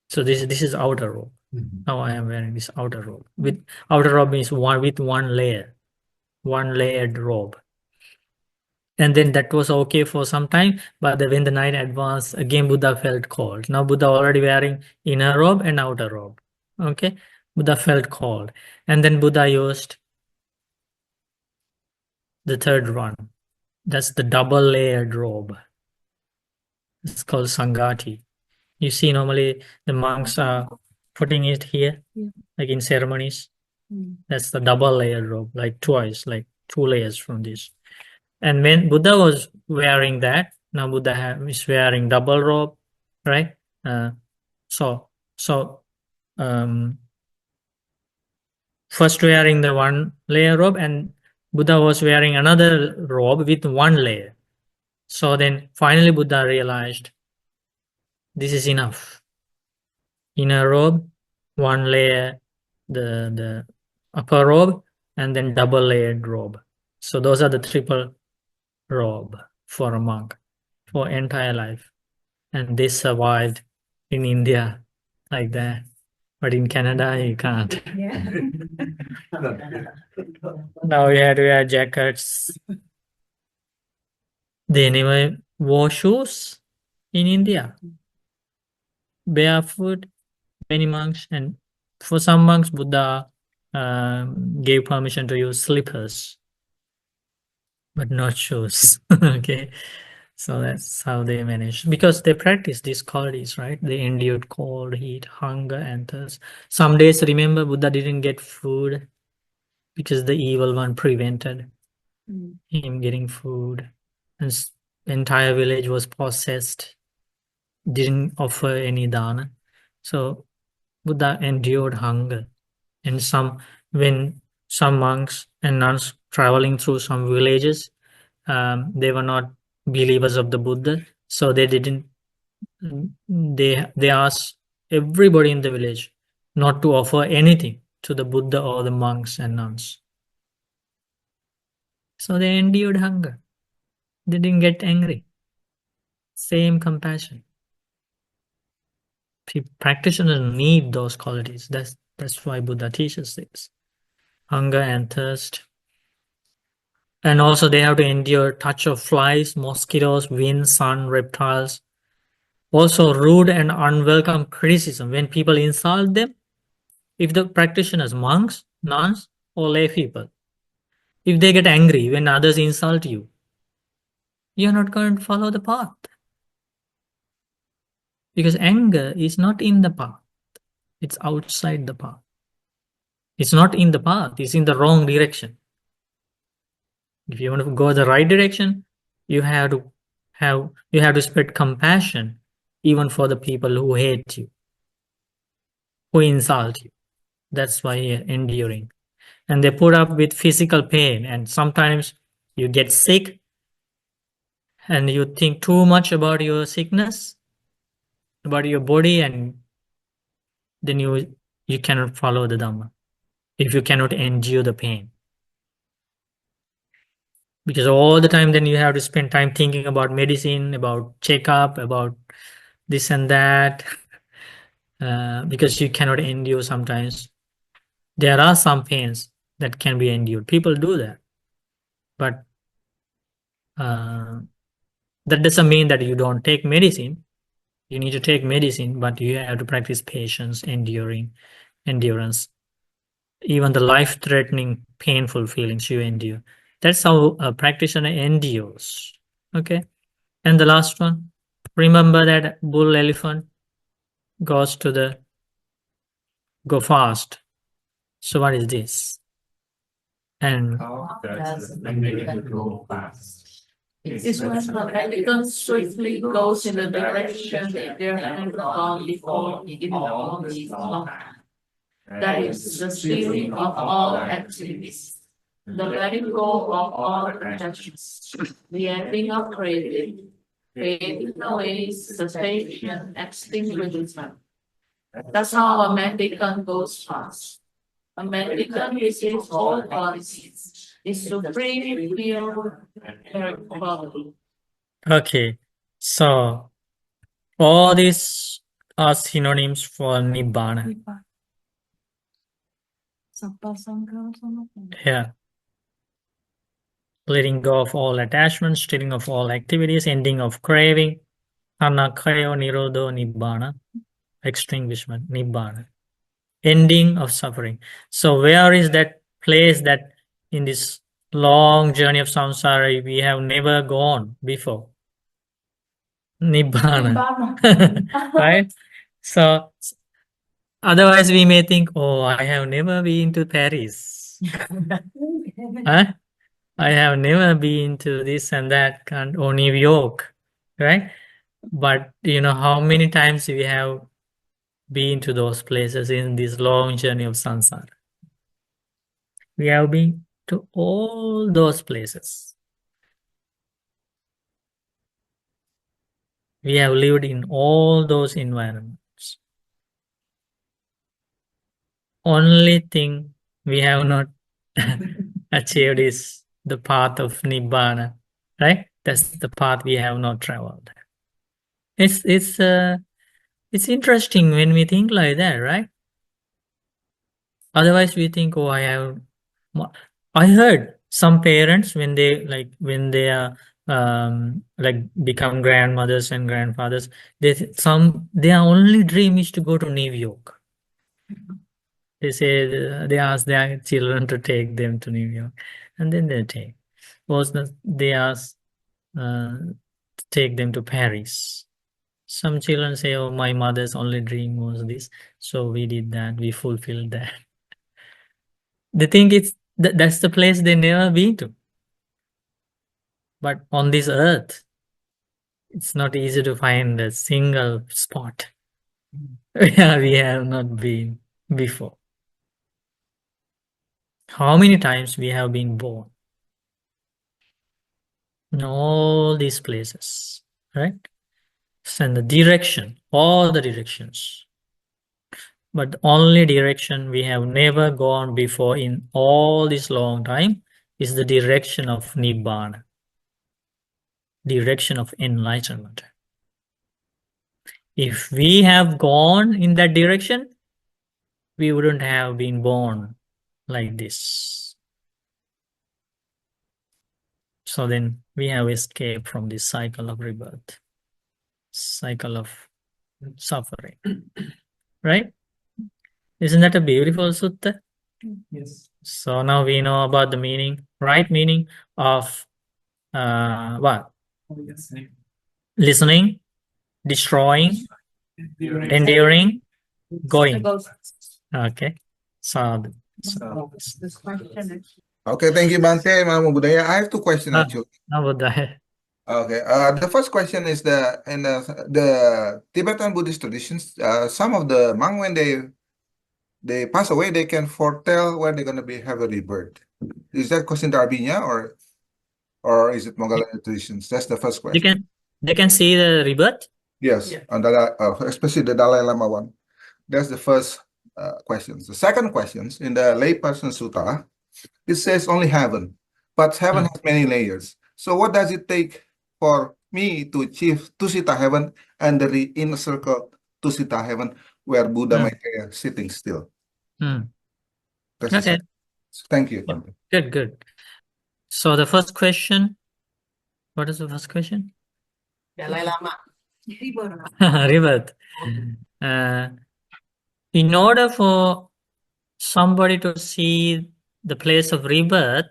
So this is outer robe. Now I am wearing this outer robe. With outer robe means with one layer, one layered robe. And then that was okay for some time, but when the night advanced, again Buddha felt cold. Now Buddha already wearing inner robe and outer robe. Okay, Buddha felt cold, and then Buddha used the third one. That's the double layered robe. It's called Sangati. You see, normally the monks are putting it here, like in ceremonies. That's the double layered robe, like twice, like 2 layers from this. And when Buddha was wearing that, now Buddha is wearing double robe, right? So first wearing the 1 layer robe, and Buddha was wearing another robe with 1 layer. So then finally Buddha realized this is enough. Inner robe, 1 layer, the upper robe, and then double layered robe. So those are the triple robe for a monk for entire life. And they survived in India like that. But in Canada, you can't. Now you had to wear jackets. They never wore shoes in India. Barefoot, many monks, and for some monks, Buddha gave permission to use slippers, but not shoes. Okay, so that's how they managed, because they practiced these qualities, right? They endured cold, heat, hunger, and thirst. Some days, remember, Buddha didn't get food because the evil one prevented him getting food, and the entire village was possessed, didn't offer any dana. So Buddha endured hunger. And when some monks and nuns traveling through some villages, they were not believers of the Buddha, so they didn't. They asked everybody in the village not to offer anything to the Buddha or the monks and nuns. So they endured hunger. They didn't get angry. Same compassion. Practitioners need those qualities. That's why Buddha teaches this. Hunger and thirst. And also they have to endure touch of flies, mosquitoes, wind, sun, reptiles. Also rude and unwelcome criticism when people insult them. If the practitioners, monks, nuns, or lay people, if they get angry when others insult you, you're not going to follow the path. Because anger is not in the path. It's outside the path. It's not in the path. It's in the wrong direction. If you want to go the right direction, you have to spread compassion even for the people who hate you, who insult you. That's why you're enduring. And they put up with physical pain, and sometimes you get sick and you think too much about your sickness, about your body, and then you cannot follow the Dhamma if you cannot endure the pain. Because all the time then you have to spend time thinking about medicine, about checkup, about this and that, because you cannot endure sometimes. There are some pains that can be endured. People do that. But that doesn't mean that you don't take medicine. You need to take medicine, but you have to practice patience, endurance. Even the life-threatening, painful feelings you endure. That's how a practitioner endures. Okay? And the last one, remember that bull elephant goes to go fast. So what is this? And It's when the pelican swiftly goes in the direction there had gone before in all these long. That is the stealing of all activities, the letting go of all attachments, the ending of craving, fading away, cessation, extinguishment. That's how a mendicant goes fast. A mendicant receives all qualities, is supreme, pure, and quality. okay, so all these are synonyms for Nibbana. Yeah. Letting go of all attachments, stealing of all activities, ending of craving, anakhayo nirodho nibbana, extinguishment, nibbana, ending of suffering. So where is that place that in this long journey of samsara we have never gone before? Nibbana. Right? So Otherwise, we may think, oh, I have never been to Paris. Huh? I have never been to this and that, or New York, right? But you know how many times we have been to those places in this long journey of samsara. We have been to all those places. We have lived in all those environments. Only thing we have not achieved is the path of Nibbana, right? That's the path we have not traveled. It's interesting when we think like that, right? Otherwise, we think, oh, I heard some parents when they are become grandmothers and grandfathers, their only dream is to go to New York. They say they ask their children to take them to New York, and then they take. They ask to take them to Paris. Some children say, oh, my mother's only dream was this, so we did that, we fulfilled that. They think that's the place they never been to. But on this earth, it's not easy to find a single spot where we have not been before. How many times we have been born in all these places, right? And the direction, all the directions. But the only direction we have never gone before in all this long time is the direction of Nibbana, direction of enlightenment. If we have gone in that direction, we wouldn't have been born like this. So then we have escaped from this cycle of rebirth, cycle of suffering, right? Isn't that a beautiful sutta? Yes. So now we know about the meaning, right meaning of what? Oh, yes. Listening, destroying, enduring, going. Okay. So This question is Okay, thank you, Bante. Mama Budaya. I have two questions actually. how about that? Okay, the first question is in the Tibetan Buddhist traditions, some of the monks when they pass away, they can foretell when they're gonna have a rebirth. Is that question Darbinya or is it Mongolian traditions? That's the first question. They can see the rebirth. Yes, Yeah. and especially the Dalai Lama one. That's the first question. The second question in the Layperson Sutta, it says only heaven, but heaven has many layers. So what does it take for me to achieve Tusita heaven and the inner circle Tusita heaven where Buddha Maitreya sitting still? That's the Okay. second. Thank you. Good. So the first question, what is the first question? Dalai Lama. Rebirth. In order for somebody to see the place of rebirth,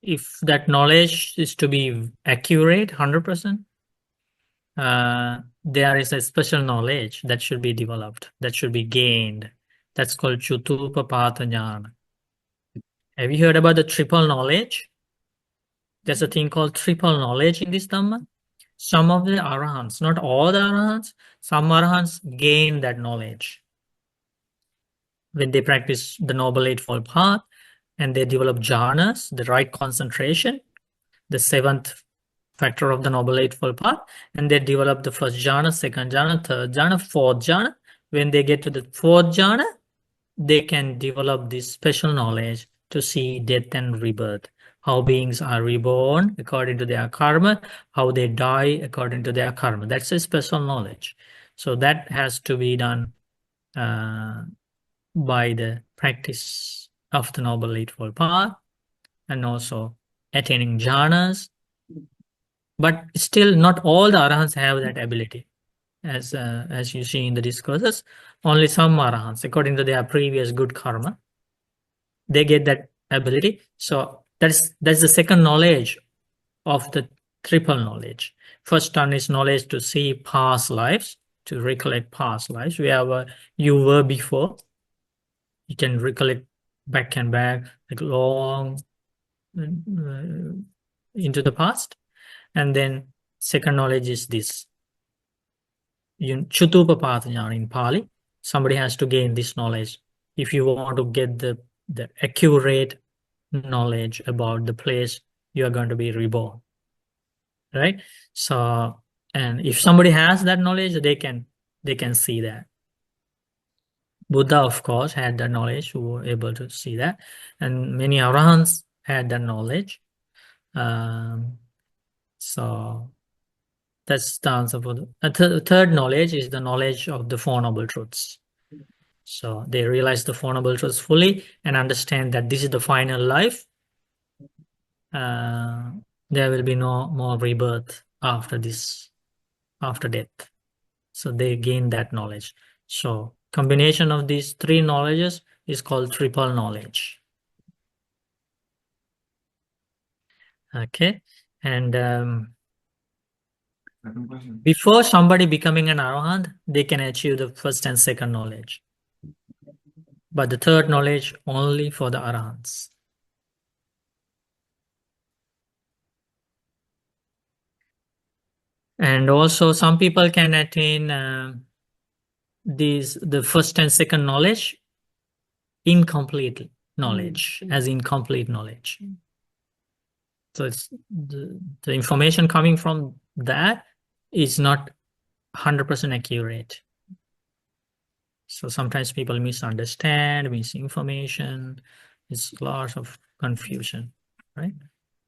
if that knowledge is to be accurate, 100%, there is a special knowledge that should be developed, that should be gained. That's called Chutupapata Jnana. Have you heard about the triple knowledge? There's a thing called triple knowledge in this Dhamma. Some of the Arahants, not all the Arahants, some Arahants gain that knowledge when they practice the Noble Eightfold Path and they develop jhanas, the right concentration, the seventh factor of the Noble Eightfold Path, and they develop the first jhana, second jhana, third jhana, fourth jhana. When they get to the fourth jhana, they can develop this special knowledge to see death and rebirth, how beings are reborn according to their karma, how they die according to their karma. That's a special knowledge. So that has to be done by the practice of the Noble Eightfold Path and also attaining jhanas. But still, not all the Arahants have that ability. As you see in the discourses, only some Arahants, according to their previous good karma, they get that ability. So that's the second knowledge of the triple knowledge. First one is knowledge to see past lives. to recollect past lives, wherever you were before. You can recollect back and back, like long into the past. And then second knowledge is this. Chutupapatanya in Pali. Somebody has to gain this knowledge. If you want to get the accurate knowledge about the place you are going to be reborn, right? So, and if somebody has that knowledge, they can see that. Buddha, of course, had that knowledge, who were able to see that, and many arahants had that knowledge. So that's the answer for the third knowledge is the knowledge of the Four Noble Truths. So they realize the Four Noble Truths fully and understand that this is the final life. There will be no more rebirth after this, after death. So they gain that knowledge. So combination of these three knowledges is called triple knowledge. Okay. And Second question. before somebody becoming an arahant, they can achieve the first and second knowledge. But the third knowledge only for the arahants. And also some people can attain the first and second knowledge, incomplete knowledge, as incomplete knowledge. So it's the information coming from that is not 100% accurate. So sometimes people misunderstand, misinformation. It's lots of confusion, right?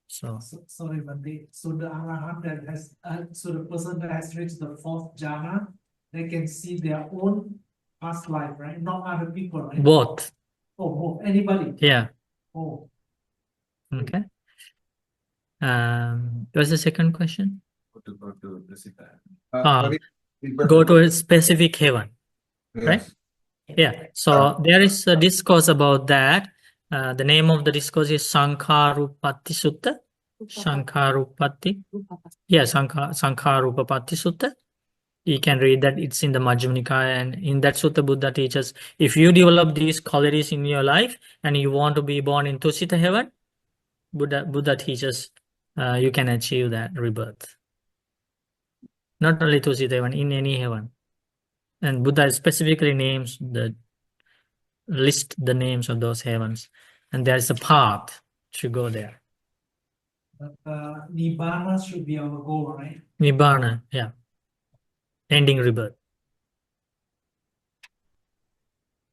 So Sorry, Bante. So the arahant that has, so the person that has reached the fourth jhana, they can see their own past life, right? Not other people, right? both, Oh, both. Anybody. yeah. Oh, Okay. What's the second question? To go to the Sita. Sorry, go to a specific heaven, right? Yes. Yeah. So there is a discourse about that. The name of the discourse is Gihisāmīcisutta. Sankharupati. Yeah, Sankharupati Sutta. You can read that. It's in the Majjhima Nikaya, and in that sutta, Buddha teaches if you develop these qualities in your life and you want to be born in Tusita heaven, Buddha teaches you can achieve that rebirth. Not only Tusita heaven, in any heaven. And Buddha specifically list the names of those heavens, and there's a path to go there. but Nibbana should be our goal, right? Nibbana, yeah, ending rebirth.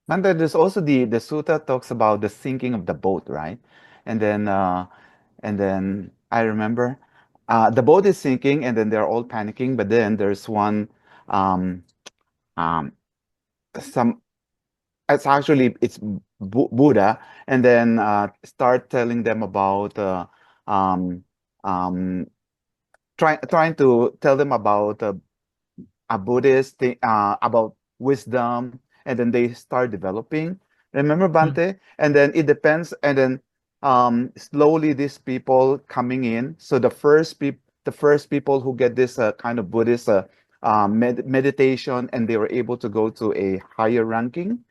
And then there's also the sutta talks about the sinking of the boat, right? And then I remember the boat is sinking, and then they're all panicking. But then there's one some it's Buddha, and then start telling them about trying to tell them about a Buddhist thing, about wisdom, and then they start developing. Remember, Bante? And then it depends, and then slowly these people coming in. So the first people who get this kind of Buddhist meditation, and they were able to go to a higher ranking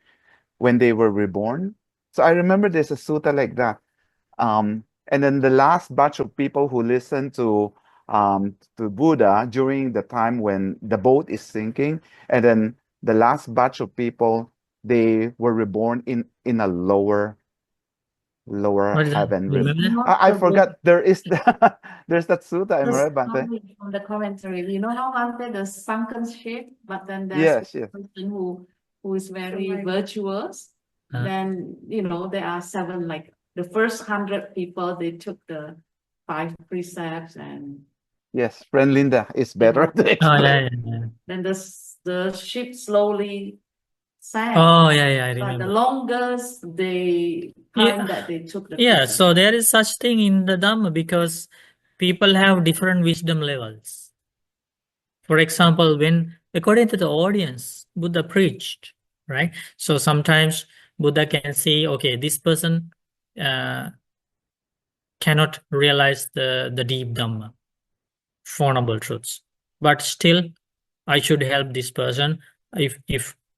when they were reborn. So I remember there's a sutta like that. And then the last batch of people who listened to Buddha during the time when the boat is sinking, and then the last batch of people, they were reborn in a lower What is that? heaven. Remember? I forgot. There's that sutta. Am I right, Bante? From the commentary, you know how Bante the sunken ship, but then there's Yes, a yes. person who is very virtuous. Huh? Then there are seven, like the first 100 people, they took the 5 precepts, and Yes, friend Linda is better to Oh, explain. yeah. then the ship slowly sank. Oh, yeah, I But the remember. longest time that they took the Yeah, precept. so there is such thing in the Dhamma because people have different wisdom levels. For example, according to the audience, Buddha preached, right? So sometimes Buddha can say, okay, this person cannot realize the deep Dhamma, Four Noble Truths. But still, I should help this person. If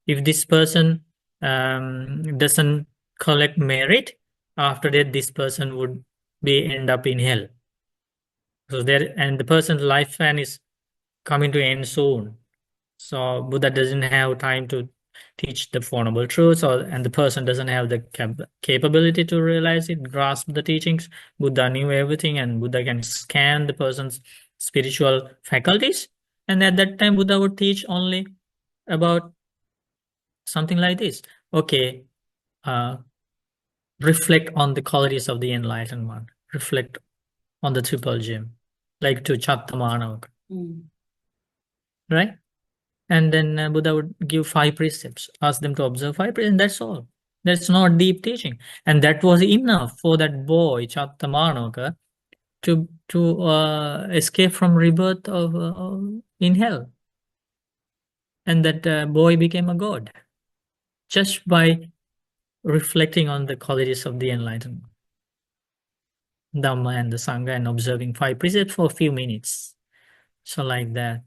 this person doesn't collect merit, after that this person would end up in hell. So the person's lifespan is coming to end soon. So Buddha doesn't have time to teach the Four Noble Truths, and the person doesn't have the capability to realize it, grasp the teachings. Buddha knew everything, and Buddha can scan the person's spiritual faculties. And at that time, Buddha would teach only about something like this. Okay, reflect on the qualities of the enlightened one. Reflect on the triple gem, like to Chattamana, right? And then Buddha would give 5 precepts, ask them to observe 5 precepts, and that's all. That's not deep teaching. And that was enough for that boy, Chattamanoka, to escape from rebirth in hell. And that boy became a god just by reflecting on the qualities of the enlightened Dhamma and the Sangha and observing 5 precepts for a few minutes. So like that.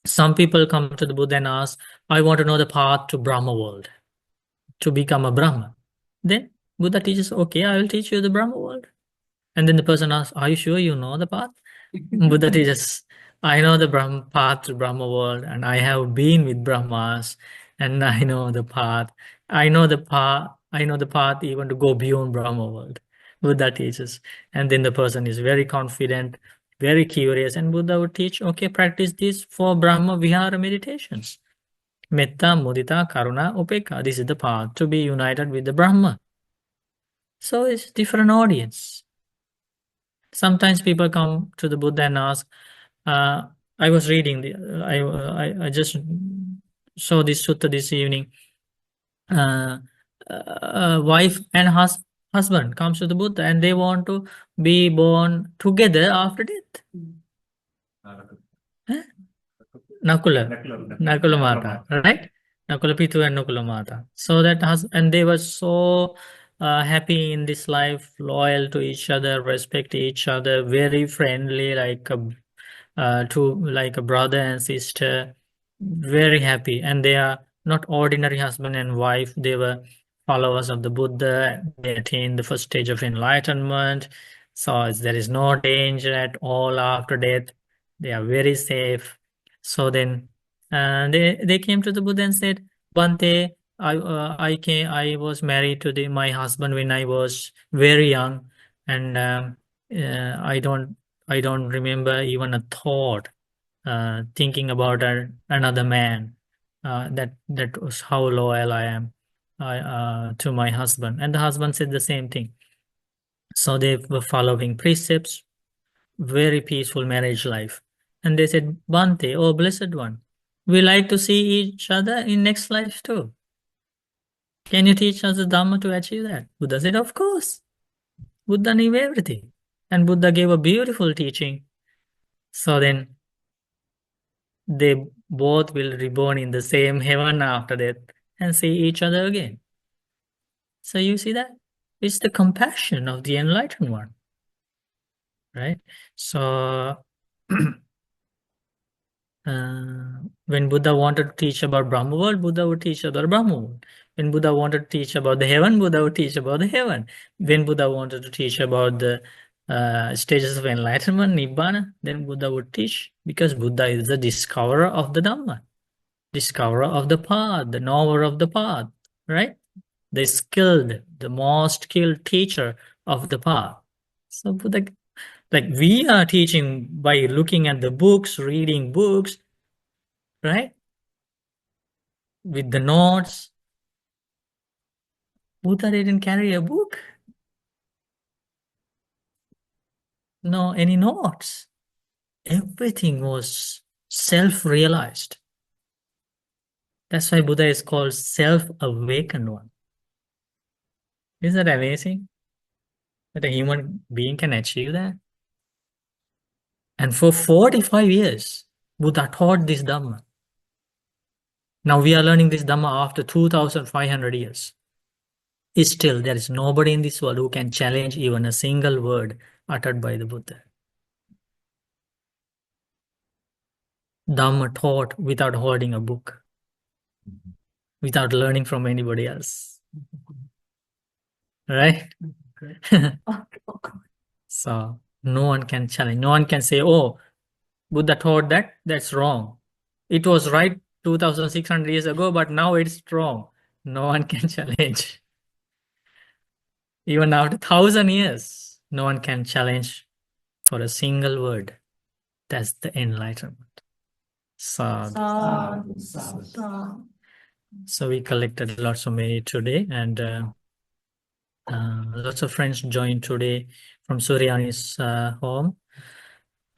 Some people come to the Buddha and ask, I want to know the path to Brahma world, to become a Brahma. Then Buddha teaches, okay, I will teach you the Brahma world. And then the person asks, are you sure you know the path? Buddha teaches, I know the path to Brahma world, and I have been with Brahmas, and I know the path. I know the path even to go beyond Brahma world. Buddha teaches. And then the person is very confident, very curious, and Buddha would teach, okay, practice this for Brahma Vihara meditations. Metta, Mudita, Karuna, Upekka. This is the path to be united with the Brahma. So it's different audience. Sometimes people come to the Buddha and ask, I was reading, I just saw this sutta this evening. Wife and husband comes to the Buddha and they want to be born together after death. Huh? Nakula Mata, right? Nakula Pitu and Nakula Mata. So that and they were so happy in this life, loyal to each other, respect each other, very friendly, like a brother and sister, very happy. And they are not ordinary husband and wife. They were followers of the Buddha. They attained the first stage of enlightenment. So there is no danger at all after death. They are very safe. So then they came to the Buddha and said, Bhante, I was married to my husband when I was very young, and I don't remember even a thought thinking about another man. That was how loyal I am to my husband. And the husband said the same thing. So they were following precepts, very peaceful marriage life. And they said, Bhante, oh blessed one, we like to see each other in next life too. Can you teach us the Dhamma to achieve that? Buddha said, of course. Buddha knew everything. And Buddha gave a beautiful teaching. So then they both will reborn in the same heaven after death and see each other again. So you see that? It's the compassion of the enlightened one. Right? So when Buddha wanted to teach about Brahma world, Buddha would teach about Brahma world. When Buddha wanted to teach about the heaven, Buddha would teach about the heaven. When Buddha wanted to teach about the stages of enlightenment, Nibbana, then Buddha would teach, because Buddha is the discoverer of the Dhamma, discoverer of the path, the knower of the path, right? The most skilled teacher of the path. So Buddha, like we are teaching by looking at the books, reading books, right? With the notes. Buddha didn't carry a book. No, any notes. Everything was self-realized. That's why Buddha is called self-awakened one. Isn't that amazing? That a human being can achieve that? And for 45 years, Buddha taught this Dhamma. Now we are learning this Dhamma after 2,500 years. Still, there is nobody in this world who can challenge even a single word uttered by the Buddha. Dhamma taught without holding a book, without learning from anybody else. Right? So no one can challenge. No one can say, oh, Buddha taught that, that's wrong. It was right 2600 years ago, but now it's wrong. No one can challenge. Even after 1000 years, no one can challenge for a single word. That's the enlightenment. Sadhu. Sadhu, sadhu. So we collected lots of merit today, and lots of friends joined today from Suryani's home,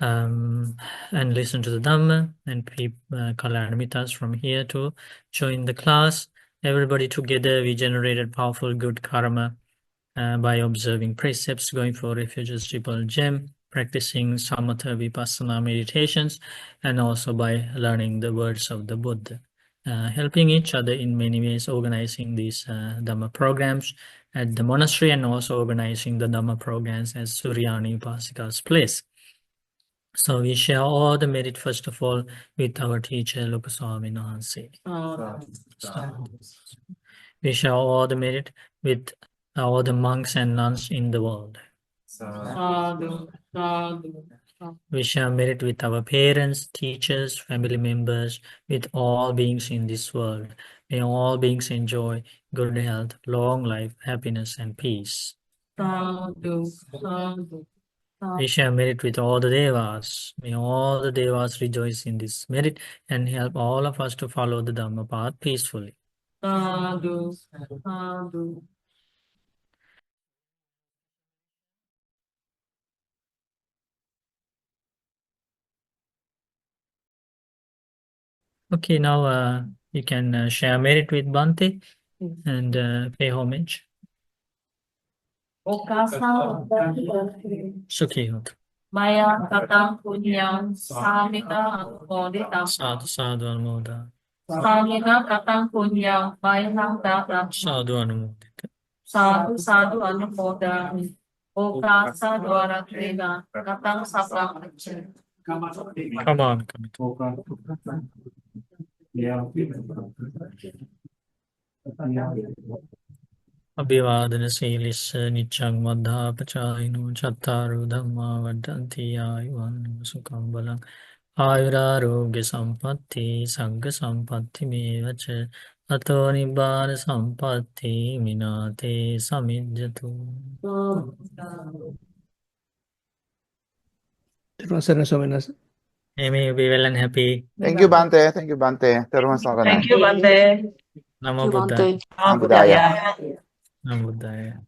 and listen to the Dhamma, and people, Kalyana from here to join the class. Everybody together, we generated powerful good karma by observing precepts, going for refuges, triple gem, practicing samatha vipassana meditations, and also by learning the words of the Buddha. Helping each other in many ways, organizing these Dhamma programs at the monastery, and also organizing the Dhamma programs at Suryani Upasika's place. So we share all the merit, first of all, with our teacher, Lokaswami Nahanse. We share all the merit with all the monks and nuns in the world. Sadhu, sadhu. We share merit with our parents, teachers, family members, with all beings in this world. May all beings enjoy good health, long life, happiness, and peace. Sadhu, sadhu. We share merit with all the devas. May all the devas rejoice in this merit and help all of us to follow the Dhamma path peacefully. Sadhu, sadhu. Okay, now you can share merit with Bhante and pay homage. Okasa, Sukhi hotu. Maya katang punyang samina anumoditam. Sadhu, sadhu, anumoda. Samina katang punyang mayang datam. Sadhu, anumodita. Sadhu, sadhu anumodami. Okasa dwara trina katang sapang. Come on, come Abhivadana Silis Nichang Madha Pachayino Chattaru Dhamma Vadanti Ayuvan Sukham Balang Ayurarogya Sampatti Sangha Sampatti Mevacha Ato Nibbana Sampatti Minate Samidjatu. May you be well and happy. Thank you, Bante. Thank you, Bante. Terima kasih. Thank you, Bante. Namo You Buddha. want the Namo Buddhaya. Namo Buddhaya.